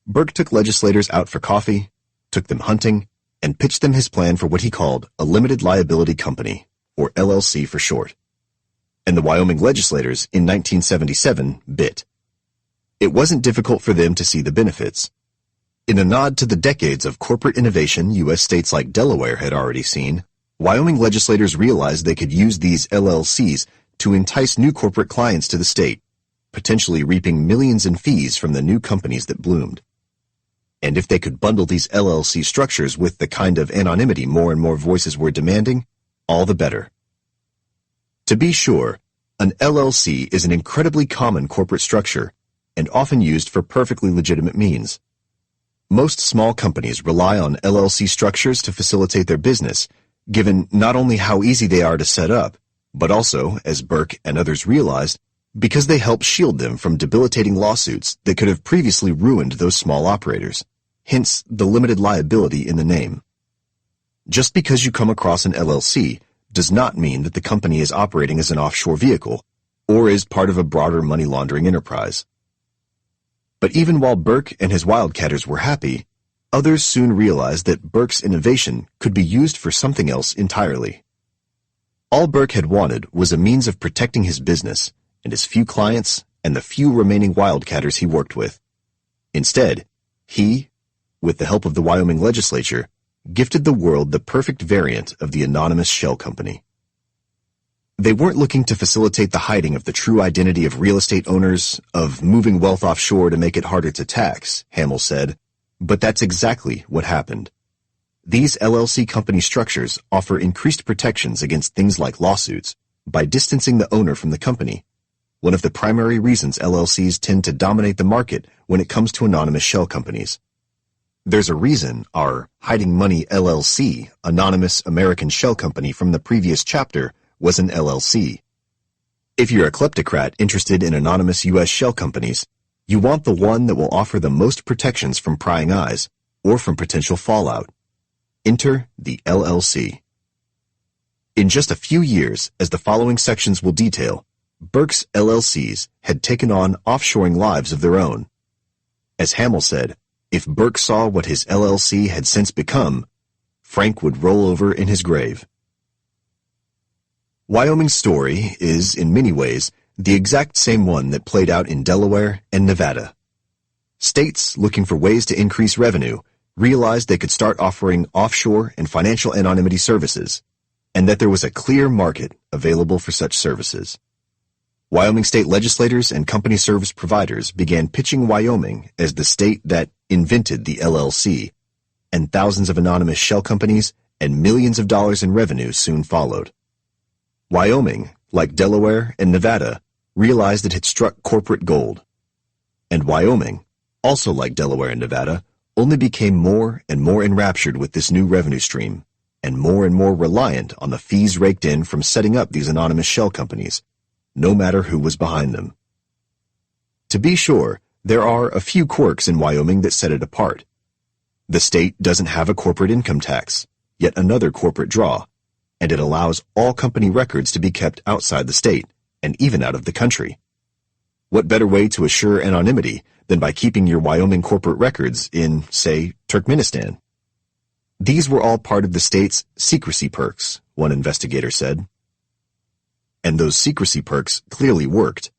Burke took legislators out for coffee, took them hunting, and pitched them his plan for what he called a limited liability company, or LLC for short. And the Wyoming legislators in 1977 bit. It wasn't difficult for them to see the benefits. In a nod to the decades of corporate innovation U.S. states like Delaware had already seen, Wyoming legislators realized they could use these LLCs to entice new corporate clients to the state, potentially reaping millions in fees from the new companies that bloomed. And if they could bundle these LLC structures with the kind of anonymity more and more voices were demanding, all the better. To be sure, an LLC is an incredibly common corporate structure and often used for perfectly legitimate means. Most small companies rely on LLC structures to facilitate their business, given not only how easy they are to set up, but also, as Burke and others realized, because they help shield them from debilitating lawsuits that could have previously ruined those small operators, hence the limited liability in the name. Just because you come across an LLC does not mean that the company is operating as an offshore vehicle or is part of a broader money laundering enterprise. But even while Burke and his wildcatters were happy, others soon realized that Burke's innovation could be used for something else entirely. All Burke had wanted was a means of protecting his business and his few clients and the few remaining wildcatters he worked with. Instead, he, with the help of the Wyoming legislature, gifted the world the perfect variant of the anonymous shell company. They weren't looking to facilitate the hiding of the true identity of real estate owners, of moving wealth offshore to make it harder to tax, Hamill said, but that's exactly what happened. These LLC company structures offer increased protections against things like lawsuits by distancing the owner from the company, one of the primary reasons LLCs tend to dominate the market when it comes to anonymous shell companies. There's a reason our Hiding Money LLC, anonymous American shell company from the previous chapter, was an LLC. If you're a kleptocrat interested in anonymous U.S. shell companies, you want the one that will offer the most protections from prying eyes or from potential fallout. Enter the LLC. In just a few years, as the following sections will detail, Burke's LLCs had taken on offshoring lives of their own. As Hamill said, if Burke saw what his LLC had since become, Frank would roll over in his grave. Wyoming's story is, in many ways, the exact same one that played out in Delaware and Nevada. States looking for ways to increase revenue realized they could start offering offshore and financial anonymity services, and that there was a clear market available for such services. Wyoming state legislators and company service providers began pitching Wyoming as the state that invented the LLC, and thousands of anonymous shell companies and millions of dollars in revenue soon followed. Wyoming, like Delaware and Nevada, realized it had struck corporate gold. And Wyoming, also like Delaware and Nevada, only became more and more enraptured with this new revenue stream, and more reliant on the fees raked in from setting up these anonymous shell companies, no matter who was behind them. To be sure, there are a few quirks in Wyoming that set it apart. The state doesn't have a corporate income tax, yet another corporate draw, and it allows all company records to be kept outside the state, and even out of the country. What better way to assure anonymity than by keeping your Wyoming corporate records in, say, Turkmenistan? These were all part of the state's secrecy perks, one investigator said. And those secrecy perks clearly worked.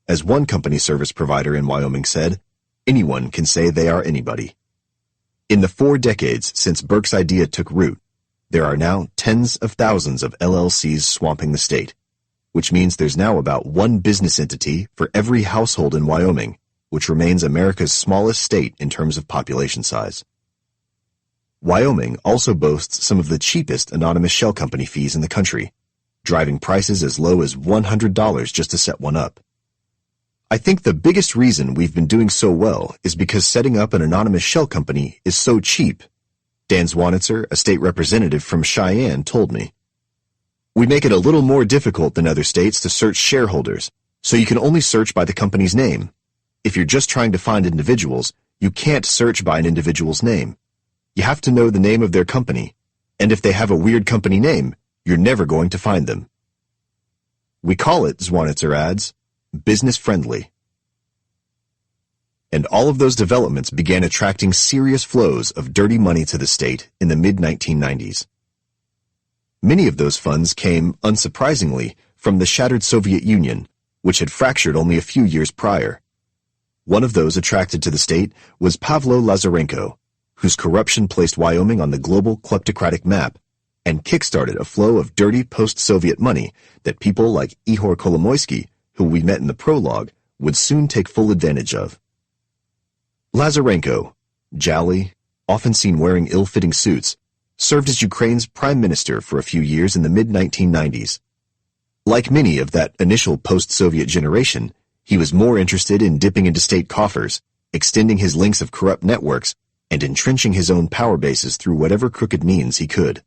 As one company service provider in Wyoming said, anyone can say they are anybody. In the 4 decades since Burke's idea took root, there are now tens of thousands of LLCs swamping the state, which means there's now about one business entity for every household in Wyoming, which remains America's smallest state in terms of population size. Wyoming also boasts some of the cheapest anonymous shell company fees in the country, driving prices as low as $100 just to set one up. I think the biggest reason we've been doing so well is because setting up an anonymous shell company is so cheap, Dan Zwanitzer, a state representative from Cheyenne, told me. We make it a little more difficult than other states to search shareholders, so you can only search by the company's name. If you're just trying to find individuals, you can't search by an individual's name. You have to know the name of their company, and if they have a weird company name, you're never going to find them. We call it, Zwanitzer adds, business-friendly. And all of those developments began attracting serious flows of dirty money to the state in the mid-1990s. Many of those funds came, unsurprisingly, from the shattered Soviet Union, which had fractured only a few years prior. One of those attracted to the state was Pavlo Lazarenko, whose corruption placed Wyoming on the global kleptocratic map and kick-started a flow of dirty post-Soviet money that people like Ihor Kolomoisky, who we met in the prologue, would soon take full advantage of. Lazarenko, jolly, often seen wearing ill-fitting suits, served as Ukraine's prime minister for a few years in the mid-1990s. Like many of that initial post-Soviet generation, he was more interested in dipping into state coffers, extending his links of corrupt networks, and entrenching his own power bases through whatever crooked means he could.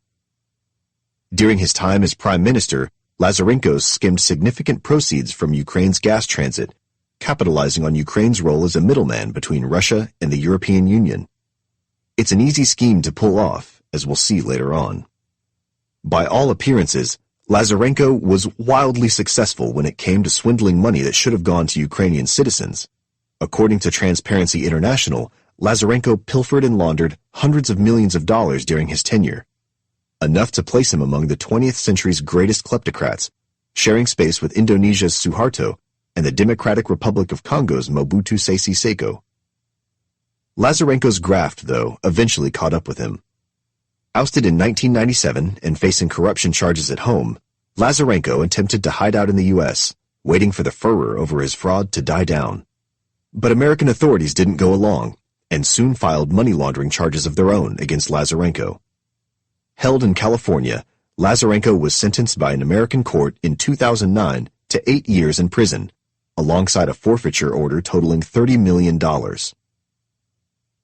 During his time as prime minister, Lazarenko skimmed significant proceeds from Ukraine's gas transit, capitalizing on Ukraine's role as a middleman between Russia and the European Union. It's an easy scheme to pull off, as we'll see later on. By all appearances, Lazarenko was wildly successful when it came to swindling money that should have gone to Ukrainian citizens. According to Transparency International, Lazarenko pilfered and laundered hundreds of millions of dollars during his tenure, enough to place him among the 20th century's greatest kleptocrats, sharing space with Indonesia's Suharto and the Democratic Republic of Congo's Mobutu Sese Seko. Lazarenko's graft, though, eventually caught up with him. Ousted in 1997 and facing corruption charges at home, Lazarenko attempted to hide out in the U.S., waiting for the furor over his fraud to die down. But American authorities didn't go along, and soon filed money laundering charges of their own against Lazarenko. Held in California, Lazarenko was sentenced by an American court in 2009 to 8 years in prison, alongside a forfeiture order totaling $30 million.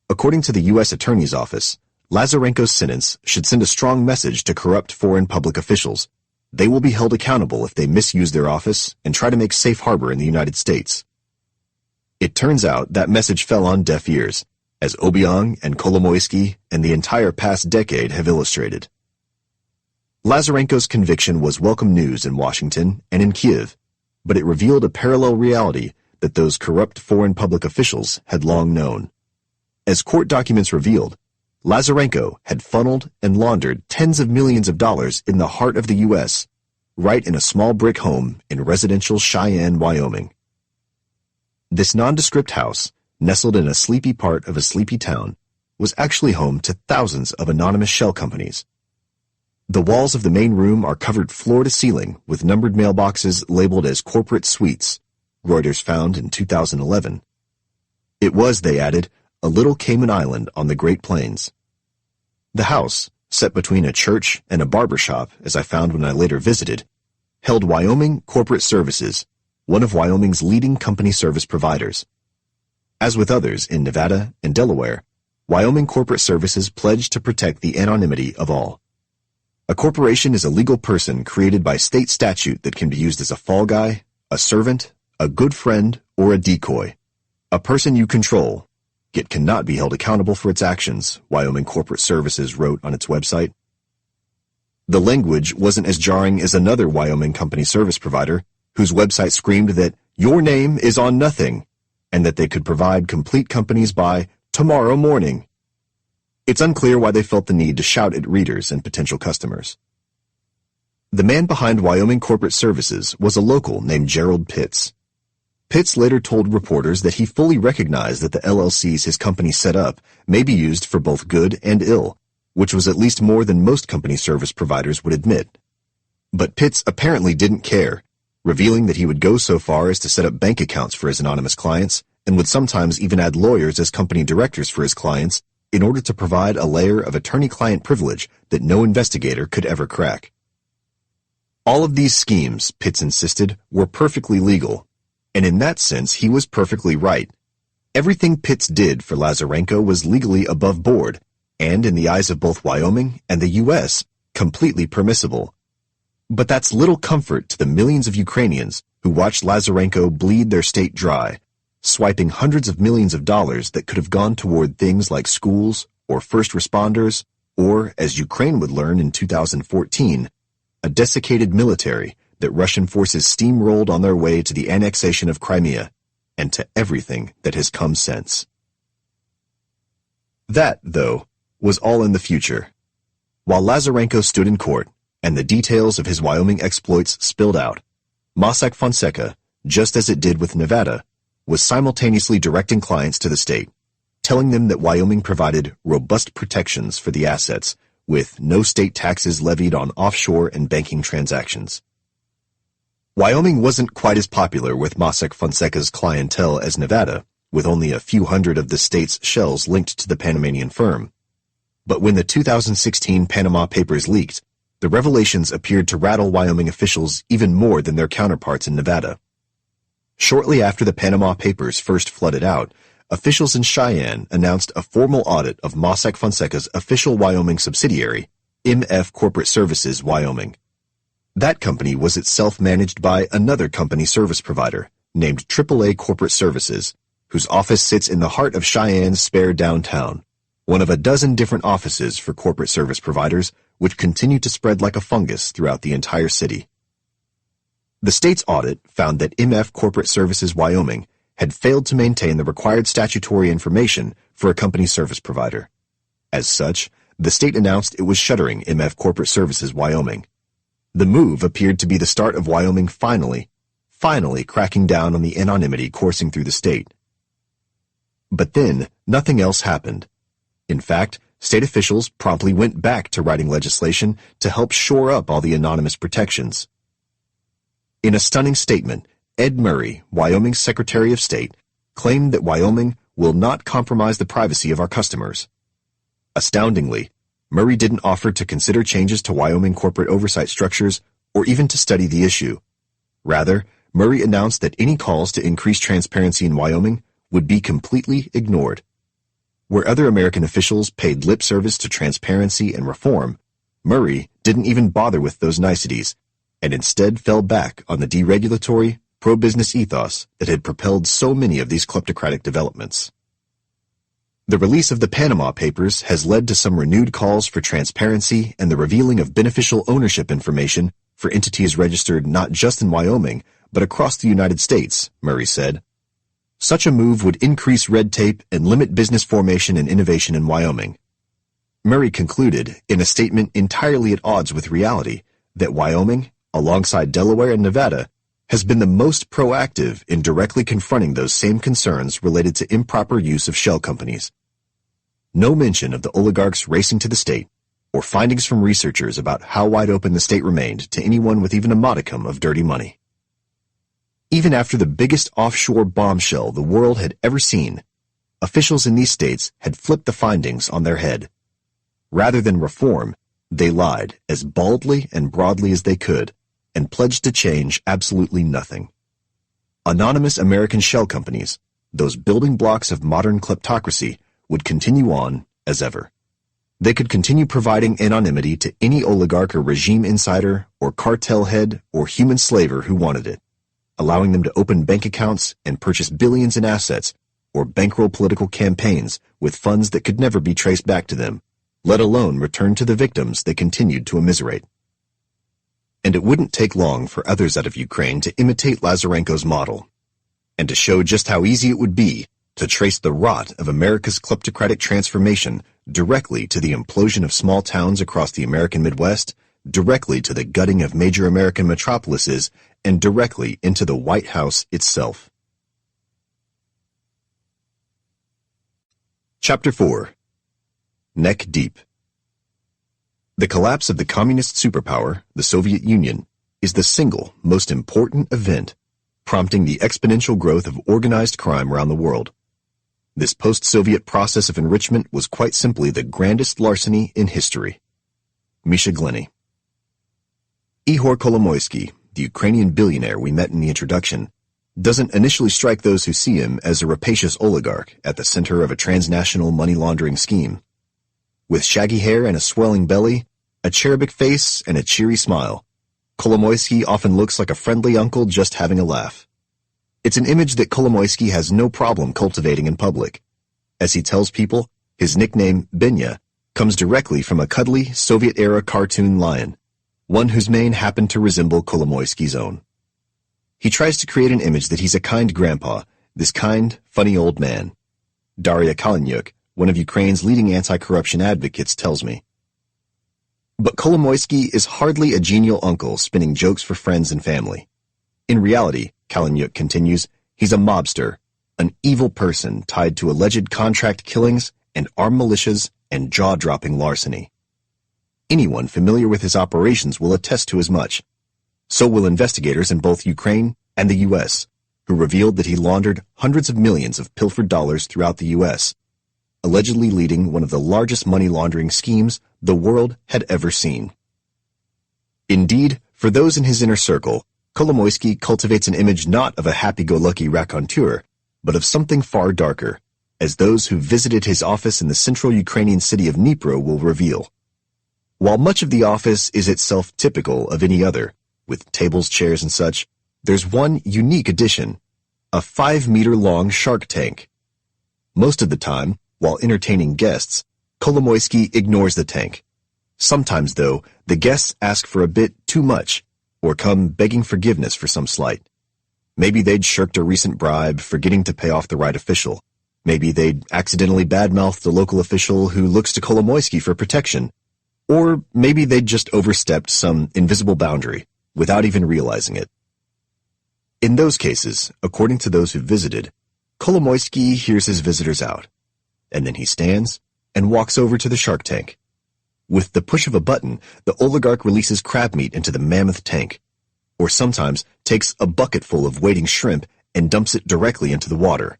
According to the U.S. Attorney's Office, Lazarenko's sentence should send a strong message to corrupt foreign public officials. They will be held accountable if they misuse their office and try to make safe harbor in the United States. It turns out that message fell on deaf ears, as Obiang and Kolomoisky and the entire past decade have illustrated. Lazarenko's conviction was welcome news in Washington and in Kiev, but it revealed a parallel reality that those corrupt foreign public officials had long known. As court documents revealed, Lazarenko had funneled and laundered tens of millions of dollars in the heart of the U.S., right in a small brick home in residential Cheyenne, Wyoming. This nondescript house, nestled in a sleepy part of a sleepy town, was actually home to thousands of anonymous shell companies. The walls of the main room are covered floor to ceiling with numbered mailboxes labeled as corporate suites, Reuters found in 2011. It was, they added, a little Cayman island on the Great Plains. The house, set between a church and a barber shop, as I found when I later visited, held Wyoming Corporate Services, one of Wyoming's leading company service providers. As with others in Nevada and Delaware, Wyoming Corporate Services pledged to protect the anonymity of all. A corporation is a legal person created by state statute that can be used as a fall guy, a servant, a good friend, or a decoy. A person you control, yet cannot be held accountable for its actions, Wyoming Corporate Services wrote on its website. The language wasn't as jarring as another Wyoming company service provider, whose website screamed that your name is on nothing, and that they could provide complete companies by tomorrow morning. It's unclear why they felt the need to shout at readers and potential customers. The man behind Wyoming Corporate Services was a local named Gerald Pitts. Pitts later told reporters that he fully recognized that the LLCs his company set up may be used for both good and ill, which was at least more than most company service providers would admit. But Pitts apparently didn't care, revealing that he would go so far as to set up bank accounts for his anonymous clients and would sometimes even add lawyers as company directors for his clients in order to provide a layer of attorney-client privilege that no investigator could ever crack. All of these schemes, Pitts insisted, were perfectly legal, And in that sense, he was perfectly right. Everything Pitts did for Lazarenko was legally above board, and in the eyes of both Wyoming and the U.S., completely permissible. But that's little comfort to the millions of Ukrainians who watched Lazarenko bleed their state dry, swiping hundreds of millions of dollars that could have gone toward things like schools or first responders, or, as Ukraine would learn in 2014, a desiccated military that Russian forces steamrolled on their way to the annexation of Crimea, and to everything that has come since. That, though, was all in the future. While Lazarenko stood in court, and the details of his Wyoming exploits spilled out, Mossack Fonseca, just as it did with Nevada, was simultaneously directing clients to the state, telling them that Wyoming provided robust protections for the assets, with no state taxes levied on offshore and banking transactions. Wyoming wasn't quite as popular with Mossack Fonseca's clientele as Nevada, with only a few hundred of the state's shells linked to the Panamanian firm. But when the 2016 Panama Papers leaked, the revelations appeared to rattle Wyoming officials even more than their counterparts in Nevada. Shortly after the Panama Papers first flooded out, officials in Cheyenne announced a formal audit of Mossack Fonseca's official Wyoming subsidiary, MF Corporate Services Wyoming. That company was itself managed by another company service provider named AAA Corporate Services, whose office sits in the heart of Cheyenne's spare downtown, one of a dozen different offices for corporate service providers which continue to spread like a fungus throughout the entire city. The state's audit found that MF Corporate Services Wyoming had failed to maintain the required statutory information for a company service provider. As such, the state announced it was shuttering MF Corporate Services Wyoming. The move appeared to be the start of Wyoming finally cracking down on the anonymity coursing through the state. But then, nothing else happened. In fact, state officials promptly went back to writing legislation to help shore up all the anonymous protections. In a stunning statement, Ed Murray, Wyoming's Secretary of State, claimed that Wyoming will not compromise the privacy of our customers. Astoundingly, Murray didn't offer to consider changes to Wyoming corporate oversight structures or even to study the issue. Rather, Murray announced that any calls to increase transparency in Wyoming would be completely ignored. Where other American officials paid lip service to transparency and reform, Murray didn't even bother with those niceties, and instead fell back on the deregulatory, pro-business ethos that had propelled so many of these kleptocratic developments. The release of the Panama Papers has led to some renewed calls for transparency and the revealing of beneficial ownership information for entities registered not just in Wyoming, but across the United States, Murray said. Such a move would increase red tape and limit business formation and innovation in Wyoming. Murray concluded, in a statement entirely at odds with reality, that Wyoming, alongside Delaware and Nevada, has been the most proactive in directly confronting those same concerns related to improper use of shell companies. No mention of the oligarchs racing to the state, or findings from researchers about how wide open the state remained to anyone with even a modicum of dirty money. Even after the biggest offshore bombshell the world had ever seen, officials in these states had flipped the findings on their head. Rather than reform, they lied as baldly and broadly as they could, and pledged to change absolutely nothing. Anonymous American shell companies, those building blocks of modern kleptocracy, would continue on as ever. They could continue providing anonymity to any oligarch or regime insider or cartel head or human slaver who wanted it, allowing them to open bank accounts and purchase billions in assets or bankroll political campaigns with funds that could never be traced back to them, let alone return to the victims they continued to immiserate. And it wouldn't take long for others out of Ukraine to imitate Lazarenko's model, and to show just how easy it would be to trace the rot of America's kleptocratic transformation directly to the implosion of small towns across the American Midwest, directly to the gutting of major American metropolises, and directly into the White House itself. Chapter 4. Neck Deep. The collapse of the communist superpower, the Soviet Union, is the single most important event, prompting the exponential growth of organized crime around the world. This post-Soviet process of enrichment was quite simply the grandest larceny in history. Misha Glenny. Ihor Kolomoisky, the Ukrainian billionaire we met in the introduction, doesn't initially strike those who see him as a rapacious oligarch at the center of a transnational money laundering scheme. With shaggy hair and a swelling belly, a cherubic face, and a cheery smile, Kolomoisky often looks like a friendly uncle just having a laugh. It's an image that Kolomoisky has no problem cultivating in public. As he tells people, his nickname, Benya, comes directly from a cuddly, Soviet-era cartoon lion, one whose mane happened to resemble Kolomoisky's own. He tries to create an image that he's a kind grandpa, this kind, funny old man. Daria Kaleniuk, one of Ukraine's leading anti-corruption advocates, tells me. But Kolomoisky is hardly a genial uncle spinning jokes for friends and family. In reality, Kaleniuk continues, he's a mobster, an evil person tied to alleged contract killings and armed militias and jaw-dropping larceny. Anyone familiar with his operations will attest to as much. So will investigators in both Ukraine and the U.S., who revealed that he laundered hundreds of millions of pilfered dollars throughout the U.S., allegedly leading one of the largest money laundering schemes the world had ever seen. Indeed, for those in his inner circle, Kolomoisky cultivates an image not of a happy-go-lucky raconteur, but of something far darker, as those who visited his office in the central Ukrainian city of Dnipro will reveal. While much of the office is itself typical of any other, with tables, chairs, and such, there's one unique addition, a 5-meter-long shark tank. Most of the time, while entertaining guests, Kolomoisky ignores the tank. Sometimes, though, the guests ask for a bit too much, or come begging forgiveness for some slight. Maybe they'd shirked a recent bribe, forgetting to pay off the right official. Maybe they'd accidentally badmouthed a local official who looks to Kolomoisky for protection. Or maybe they'd just overstepped some invisible boundary, without even realizing it. In those cases, according to those who visited, Kolomoisky hears his visitors out, and then he stands and walks over to the shark tank. With the push of a button, the oligarch releases crab meat into the mammoth tank, or sometimes takes a bucket full of waiting shrimp and dumps it directly into the water.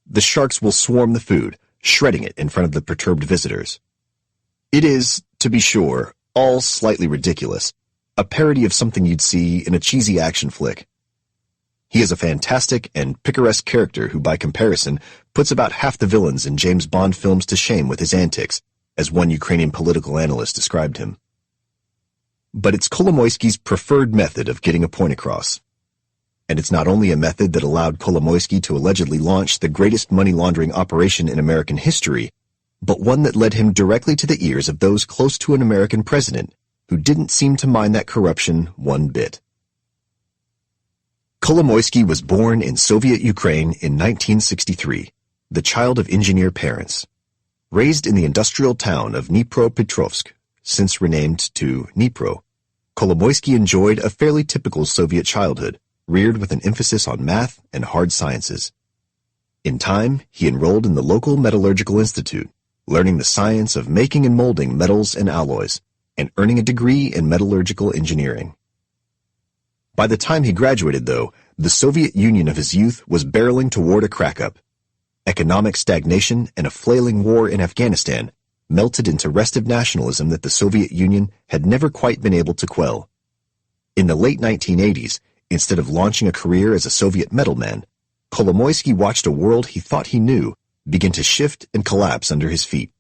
The sharks will swarm the food, shredding it in front of the perturbed visitors. It is, to be sure, all slightly ridiculous, a parody of something you'd see in a cheesy action flick. He is a fantastic and picaresque character who, by comparison, puts about half the villains in James Bond films to shame with his antics, as one Ukrainian political analyst described him. But it's Kolomoisky's preferred method of getting a point across. And it's not only a method that allowed Kolomoisky to allegedly launch the greatest money laundering operation in American history, but one that led him directly to the ears of those close to an American president who didn't seem to mind that corruption one bit. Kolomoisky was born in Soviet Ukraine in 1963, the child of engineer parents. Raised in the industrial town of Dnipropetrovsk, since renamed to Dnipro, Kolomoisky enjoyed a fairly typical Soviet childhood, reared with an emphasis on math and hard sciences. In time, he enrolled in the local metallurgical institute, learning the science of making and molding metals and alloys, and earning a degree in metallurgical engineering. By the time he graduated, though, the Soviet Union of his youth was barreling toward a crack-up. Economic stagnation and a flailing war in Afghanistan melted into restive nationalism that the Soviet Union had never quite been able to quell. In the late 1980s, instead of launching a career as a Soviet metalman, Kolomoisky watched a world he thought he knew begin to shift and collapse under his feet.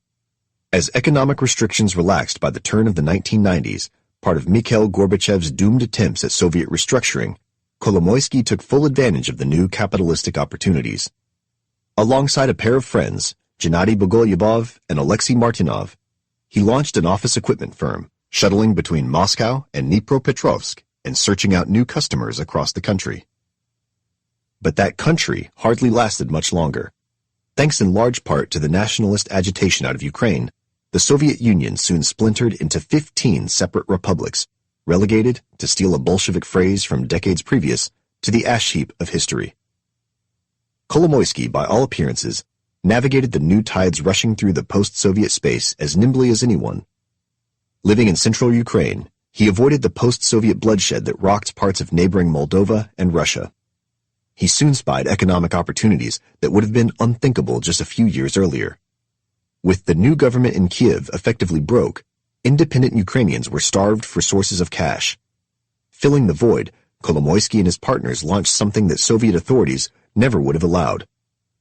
As economic restrictions relaxed by the turn of the 1990s, part of Mikhail Gorbachev's doomed attempts at Soviet restructuring, Kolomoisky took full advantage of the new capitalistic opportunities. Alongside a pair of friends, Gennady Bogolyubov and Alexei Martinov, he launched an office equipment firm, shuttling between Moscow and Dnipropetrovsk and searching out new customers across the country. But that country hardly lasted much longer. Thanks in large part to the nationalist agitation out of Ukraine, the Soviet Union soon splintered into 15 separate republics, relegated, to steal a Bolshevik phrase from decades previous, to the ash heap of history. Kolomoisky, by all appearances, navigated the new tides rushing through the post-Soviet space as nimbly as anyone. Living in central Ukraine, he avoided the post-Soviet bloodshed that rocked parts of neighboring Moldova and Russia. He soon spied economic opportunities that would have been unthinkable just a few years earlier. With the new government in Kiev effectively broke, independent Ukrainians were starved for sources of cash. Filling the void, Kolomoisky and his partners launched something that Soviet authorities never would have allowed: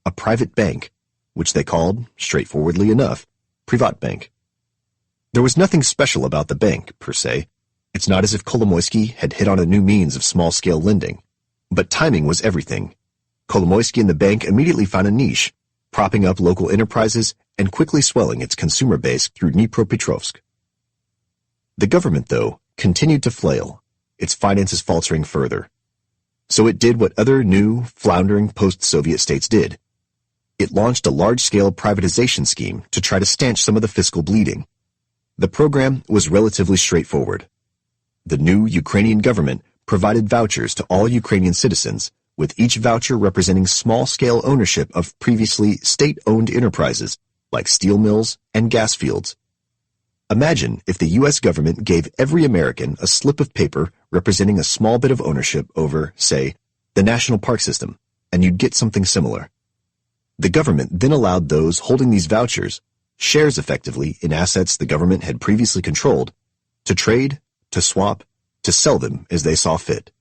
a private bank, which they called, straightforwardly enough, Privatbank. There was nothing special about the bank, per se. It's not as if Kolomoisky had hit on a new means of small-scale lending. But timing was everything. Kolomoisky and the bank immediately found a niche, propping up local enterprises and quickly swelling its consumer base through Dnipropetrovsk. The government, though, continued to flail, its finances faltering further. So it did what other new, floundering post-Soviet states did. It launched a large-scale privatization scheme to try to stanch some of the fiscal bleeding. The program was relatively straightforward. The new Ukrainian government provided vouchers to all Ukrainian citizens, with each voucher representing small-scale ownership of previously state-owned enterprises like steel mills and gas fields. Imagine if the U.S. government gave every American a slip of paper representing a small bit of ownership over, say, the national park system, and you'd get something similar. The government then allowed those holding these vouchers, shares effectively in assets the government had previously controlled, to trade, to swap, to sell them as they saw fit.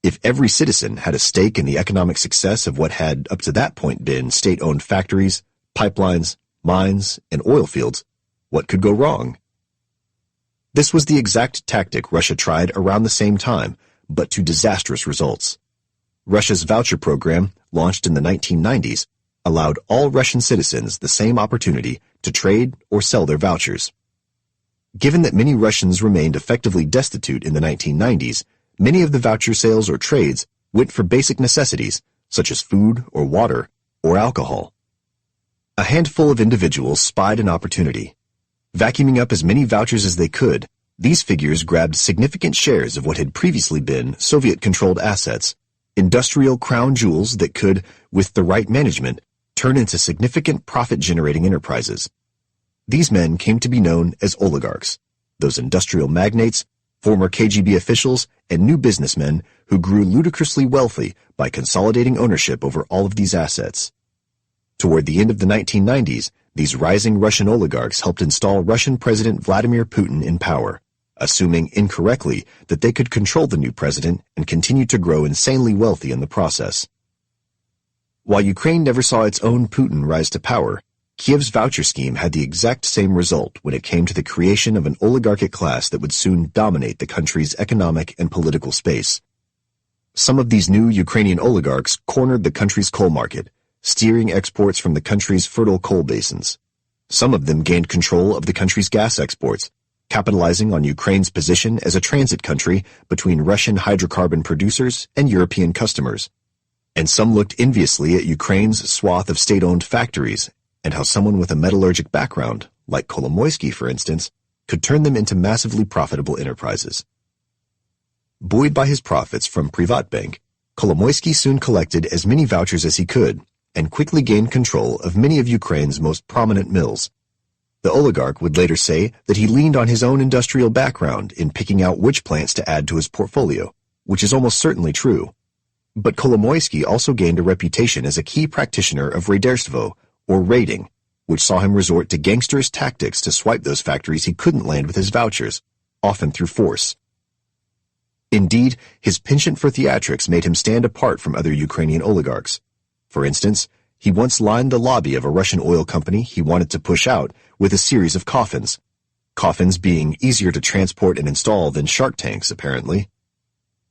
If every citizen had a stake in the economic success of what had up to that point been state-owned factories, pipelines, mines, and oil fields, what could go wrong? This was the exact tactic Russia tried around the same time, but to disastrous results. Russia's voucher program, launched in the 1990s, allowed all Russian citizens the same opportunity to trade or sell their vouchers. Given that many Russians remained effectively destitute in the 1990s, many of the voucher sales or trades went for basic necessities, such as food or water or alcohol. A handful of individuals spied an opportunity. Vacuuming up as many vouchers as they could, these figures grabbed significant shares of what had previously been Soviet-controlled assets, industrial crown jewels that could, with the right management, turn into significant profit-generating enterprises. These men came to be known as oligarchs, those industrial magnates, former KGB officials, and new businessmen who grew ludicrously wealthy by consolidating ownership over all of these assets. Toward the end of the 1990s, these rising Russian oligarchs helped install Russian President Vladimir Putin in power, assuming incorrectly that they could control the new president and continue to grow insanely wealthy in the process. While Ukraine never saw its own Putin rise to power, Kiev's voucher scheme had the exact same result when it came to the creation of an oligarchic class that would soon dominate the country's economic and political space. Some of these new Ukrainian oligarchs cornered the country's coal market, steering exports from the country's fertile coal basins. Some of them gained control of the country's gas exports, capitalizing on Ukraine's position as a transit country between Russian hydrocarbon producers and European customers. And some looked enviously at Ukraine's swath of state-owned factories and how someone with a metallurgic background, like Kolomoisky for instance, could turn them into massively profitable enterprises. Buoyed by his profits from Privatbank, Kolomoisky soon collected as many vouchers as he could and quickly gained control of many of Ukraine's most prominent mills. The oligarch would later say that he leaned on his own industrial background in picking out which plants to add to his portfolio, which is almost certainly true. But Kolomoisky also gained a reputation as a key practitioner of rejderstvo, or raiding, which saw him resort to gangsterous tactics to swipe those factories he couldn't land with his vouchers, often through force. Indeed, his penchant for theatrics made him stand apart from other Ukrainian oligarchs. For instance, he once lined the lobby of a Russian oil company he wanted to push out with a series of coffins being easier to transport and install than shark tanks, apparently.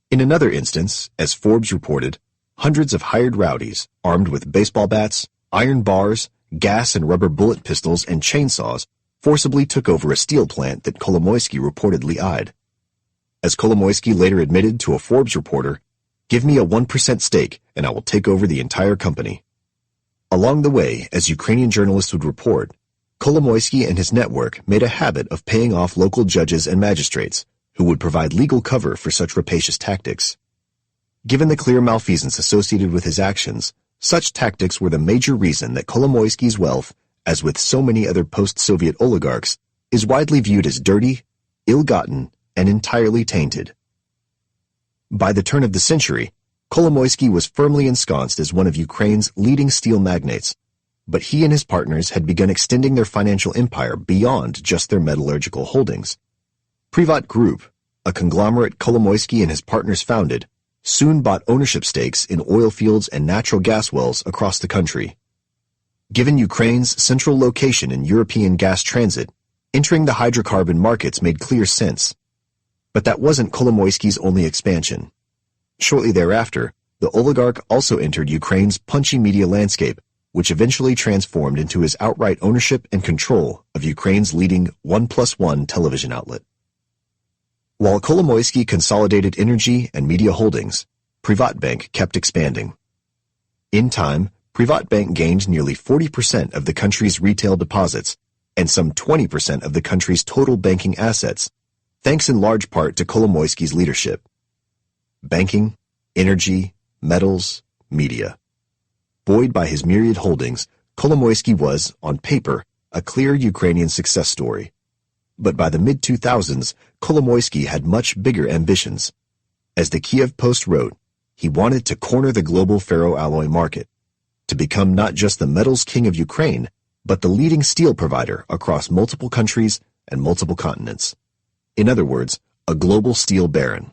In another instance, as Forbes reported, hundreds of hired rowdies, armed with baseball bats, iron bars, gas and rubber bullet pistols, and chainsaws, forcibly took over a steel plant that Kolomoisky reportedly eyed. As Kolomoisky later admitted to a Forbes reporter, "Give me a 1% stake, and I will take over the entire company." Along the way, as Ukrainian journalists would report, Kolomoisky and his network made a habit of paying off local judges and magistrates, who would provide legal cover for such rapacious tactics. Given the clear malfeasance associated with his actions, such tactics were the major reason that Kolomoisky's wealth, as with so many other post-Soviet oligarchs, is widely viewed as dirty, ill-gotten, and entirely tainted. By the turn of the century, Kolomoisky was firmly ensconced as one of Ukraine's leading steel magnates, but he and his partners had begun extending their financial empire beyond just their metallurgical holdings. Privat Group, a conglomerate Kolomoisky and his partners founded, soon bought ownership stakes in oil fields and natural gas wells across the country. Given Ukraine's central location in European gas transit, entering the hydrocarbon markets made clear sense. But that wasn't Kolomoisky's only expansion. Shortly thereafter, the oligarch also entered Ukraine's punchy media landscape, which eventually transformed into his outright ownership and control of Ukraine's leading 1+1 television outlet. While Kolomoisky consolidated energy and media holdings, Privatbank kept expanding. In time, Privatbank gained nearly 40% of the country's retail deposits and some 20% of the country's total banking assets, thanks in large part to Kolomoisky's leadership. Banking, energy, metals, media. Buoyed by his myriad holdings, Kolomoisky was, on paper, a clear Ukrainian success story. But by the mid-2000s, Kolomoisky had much bigger ambitions. As the Kiev Post wrote, he wanted to corner the global ferroalloy market, to become not just the metals king of Ukraine, but the leading steel provider across multiple countries and multiple continents. In other words, a global steel baron.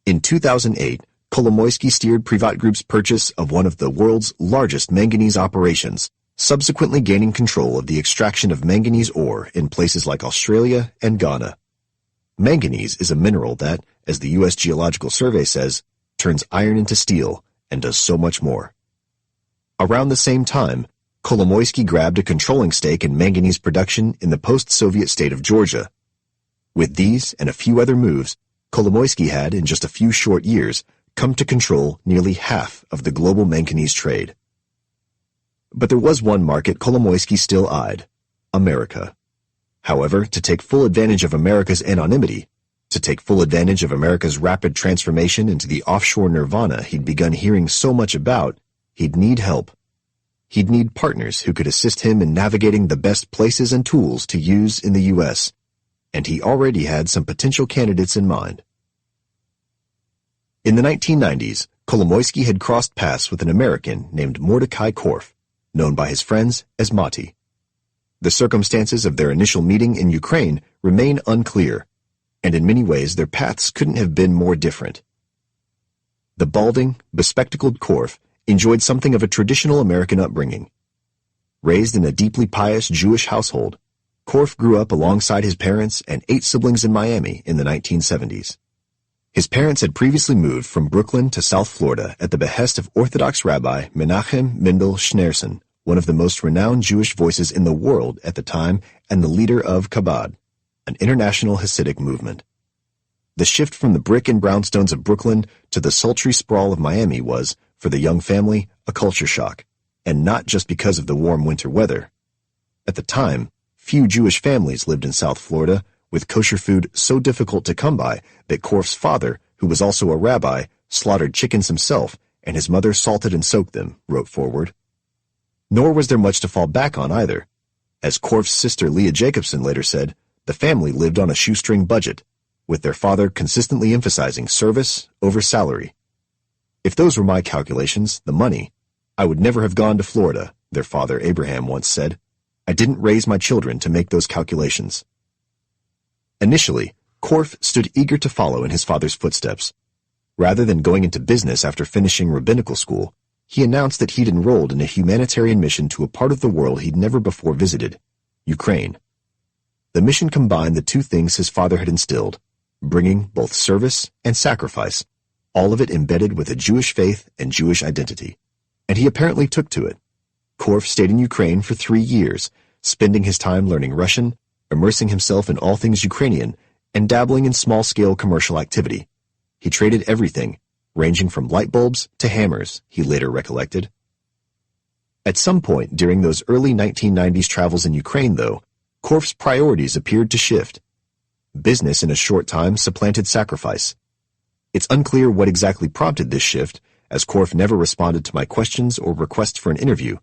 In 2008, Kolomoisky steered Privatgroup's purchase of one of the world's largest manganese operations, subsequently gaining control of the extraction of manganese ore in places like Australia and Ghana. Manganese is a mineral that, as the U.S. Geological Survey says, turns iron into steel and does so much more. Around the same time, Kolomoisky grabbed a controlling stake in manganese production in the post-Soviet state of Georgia. With these and a few other moves, Kolomoisky had, in just a few short years, come to control nearly half of the global manganese trade. But there was one market Kolomoisky still eyed: America. However, to take full advantage of America's anonymity, to take full advantage of America's rapid transformation into the offshore nirvana he'd begun hearing so much about, he'd need help. He'd need partners who could assist him in navigating the best places and tools to use in the U.S., and he already had some potential candidates in mind. In the 1990s, Kolomoisky had crossed paths with an American named Mordecai Korf, known by his friends as Mati. The circumstances of their initial meeting in Ukraine remain unclear, and in many ways their paths couldn't have been more different. The balding, bespectacled Korf enjoyed something of a traditional American upbringing. Raised in a deeply pious Jewish household, Korf grew up alongside his parents and 8 siblings in Miami in the 1970s. His parents had previously moved from Brooklyn to South Florida at the behest of Orthodox Rabbi Menachem Mendel Schneerson, one of the most renowned Jewish voices in the world at the time and the leader of Chabad, an international Hasidic movement. The shift from the brick and brownstones of Brooklyn to the sultry sprawl of Miami was, for the young family, a culture shock, and not just because of the warm winter weather. At the time, few Jewish families lived in South Florida, with kosher food so difficult to come by that Korf's father, who was also a rabbi, slaughtered chickens himself, and his mother salted and soaked them, wrote Forward. Nor was there much to fall back on either. As Korf's sister Leah Jacobson later said, the family lived on a shoestring budget, with their father consistently emphasizing service over salary. If those were my calculations, the money, I would never have gone to Florida, their father Abraham once said. I didn't raise my children to make those calculations. Initially, Korf stood eager to follow in his father's footsteps. Rather than going into business after finishing rabbinical school, he announced that he'd enrolled in a humanitarian mission to a part of the world he'd never before visited, Ukraine. The mission combined the two things his father had instilled, bringing both service and sacrifice, all of it embedded with a Jewish faith and Jewish identity. And he apparently took to it. Korf stayed in Ukraine for 3 years, spending his time learning Russian, immersing himself in all things Ukrainian, and dabbling in small-scale commercial activity. He traded everything, ranging from light bulbs to hammers, he later recollected. At some point during those early 1990s travels in Ukraine, though, Korf's priorities appeared to shift. Business in a short time supplanted sacrifice. It's unclear what exactly prompted this shift, as Korf never responded to my questions or requests for an interview.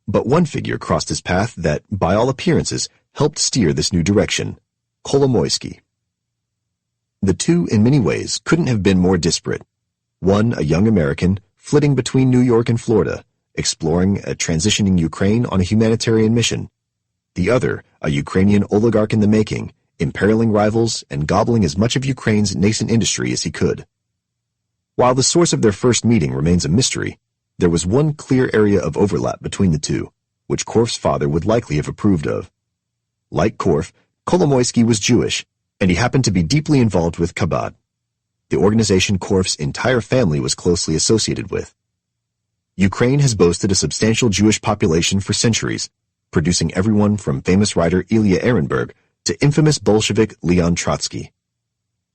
But one figure crossed his path that, by all appearances, helped steer this new direction: Kolomoisky. The two, in many ways, couldn't have been more disparate. One, a young American, flitting between New York and Florida, exploring a transitioning Ukraine on a humanitarian mission. The other, a Ukrainian oligarch in the making, imperiling rivals and gobbling as much of Ukraine's nascent industry as he could. While the source of their first meeting remains a mystery, there was one clear area of overlap between the two, which Korf's father would likely have approved of. Like Korf, Kolomoisky was Jewish, and he happened to be deeply involved with Chabad, the organization Korf's entire family was closely associated with. Ukraine has boasted a substantial Jewish population for centuries, producing everyone from famous writer Ilya Ehrenberg to infamous Bolshevik Leon Trotsky.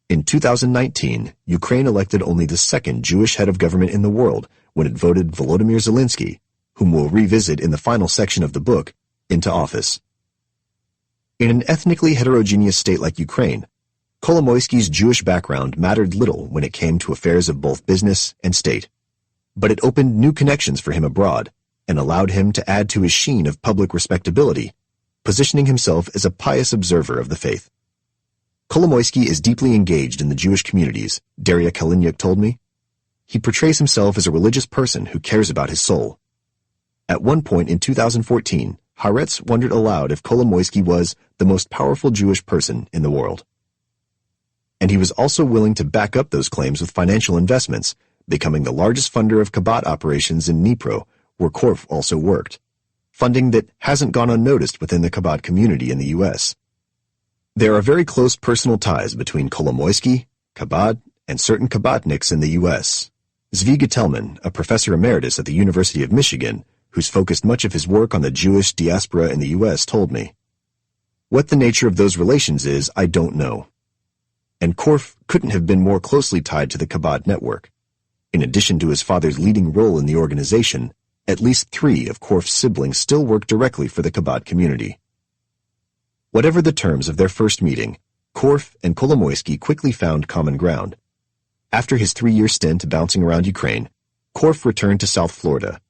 In 2019, Ukraine elected only the second Jewish head of government in the world when it voted Volodymyr Zelensky, whom we'll revisit in the final section of the book, into office. In an ethnically heterogeneous state like Ukraine, Kolomoisky's Jewish background mattered little when it came to affairs of both business and state, but it opened new connections for him abroad and allowed him to add to his sheen of public respectability, positioning himself as a pious observer of the faith. Kolomoisky is deeply engaged in the Jewish communities, Daria Kalinyuk told me. He portrays himself as a religious person who cares about his soul. At one point in 2014, Haaretz wondered aloud if Kolomoisky was the most powerful Jewish person in the world. And he was also willing to back up those claims with financial investments, becoming the largest funder of Chabad operations in Dnipro, where Korf also worked, funding that hasn't gone unnoticed within the Chabad community in the U.S. There are very close personal ties between Kolomoisky, Chabad, and certain Chabadniks in the U.S. Zvi Gitelman, a professor emeritus at the University of Michigan, who's focused much of his work on the Jewish diaspora in the U.S., told me. What the nature of those relations is, I don't know. And Korf couldn't have been more closely tied to the Chabad network. In addition to his father's leading role in the organization, at least 3 of Korf's siblings still work directly for the Chabad community. Whatever the terms of their first meeting, Korf and Kolomoisky quickly found common ground. After his 3-year stint bouncing around Ukraine, Korf returned to South Florida.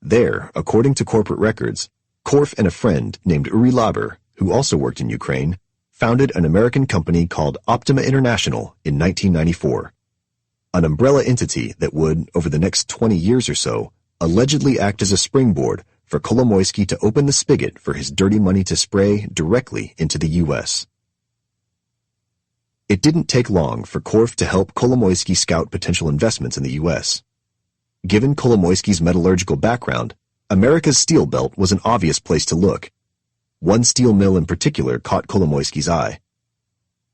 There, according to corporate records, Korf and a friend named Uri Laber, who also worked in Ukraine, founded an American company called Optima International in 1994, an umbrella entity that would, over the next 20 years or so, allegedly act as a springboard for Kolomoisky to open the spigot for his dirty money to spray directly into the U.S. It didn't take long for Korf to help Kolomoisky scout potential investments in the U.S. Given Kolomoisky's metallurgical background, America's steel belt was an obvious place to look. One steel mill in particular caught Kolomoisky's eye.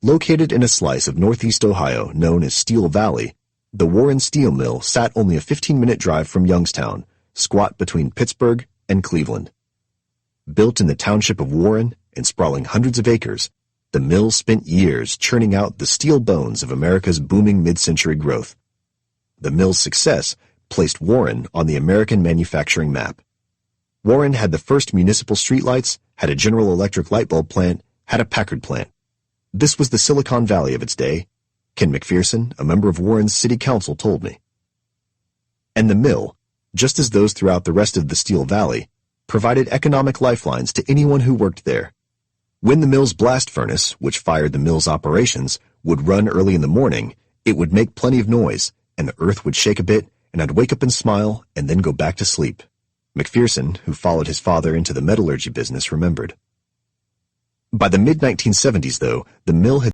Located in a slice of northeast Ohio known as Steel Valley, the Warren Steel Mill sat only a 15-minute drive from Youngstown, squat between Pittsburgh and Cleveland. Built in the township of Warren and sprawling hundreds of acres, the mill spent years churning out the steel bones of America's booming mid-century growth. The mill's success placed Warren on the American manufacturing map. Warren had the first municipal streetlights, had a General Electric light bulb plant, had a Packard plant. This was the Silicon Valley of its day, Ken McPherson, a member of Warren's city council, told me. And the mill, just as those throughout the rest of the Steel Valley, provided economic lifelines to anyone who worked there. When the mill's blast furnace, which fired the mill's operations, would run early in the morning, it would make plenty of noise, and the earth would shake a bit, and I'd wake up and smile, and then go back to sleep. McPherson, who followed his father into the metallurgy business, remembered. By the mid-1970s, though, the mill had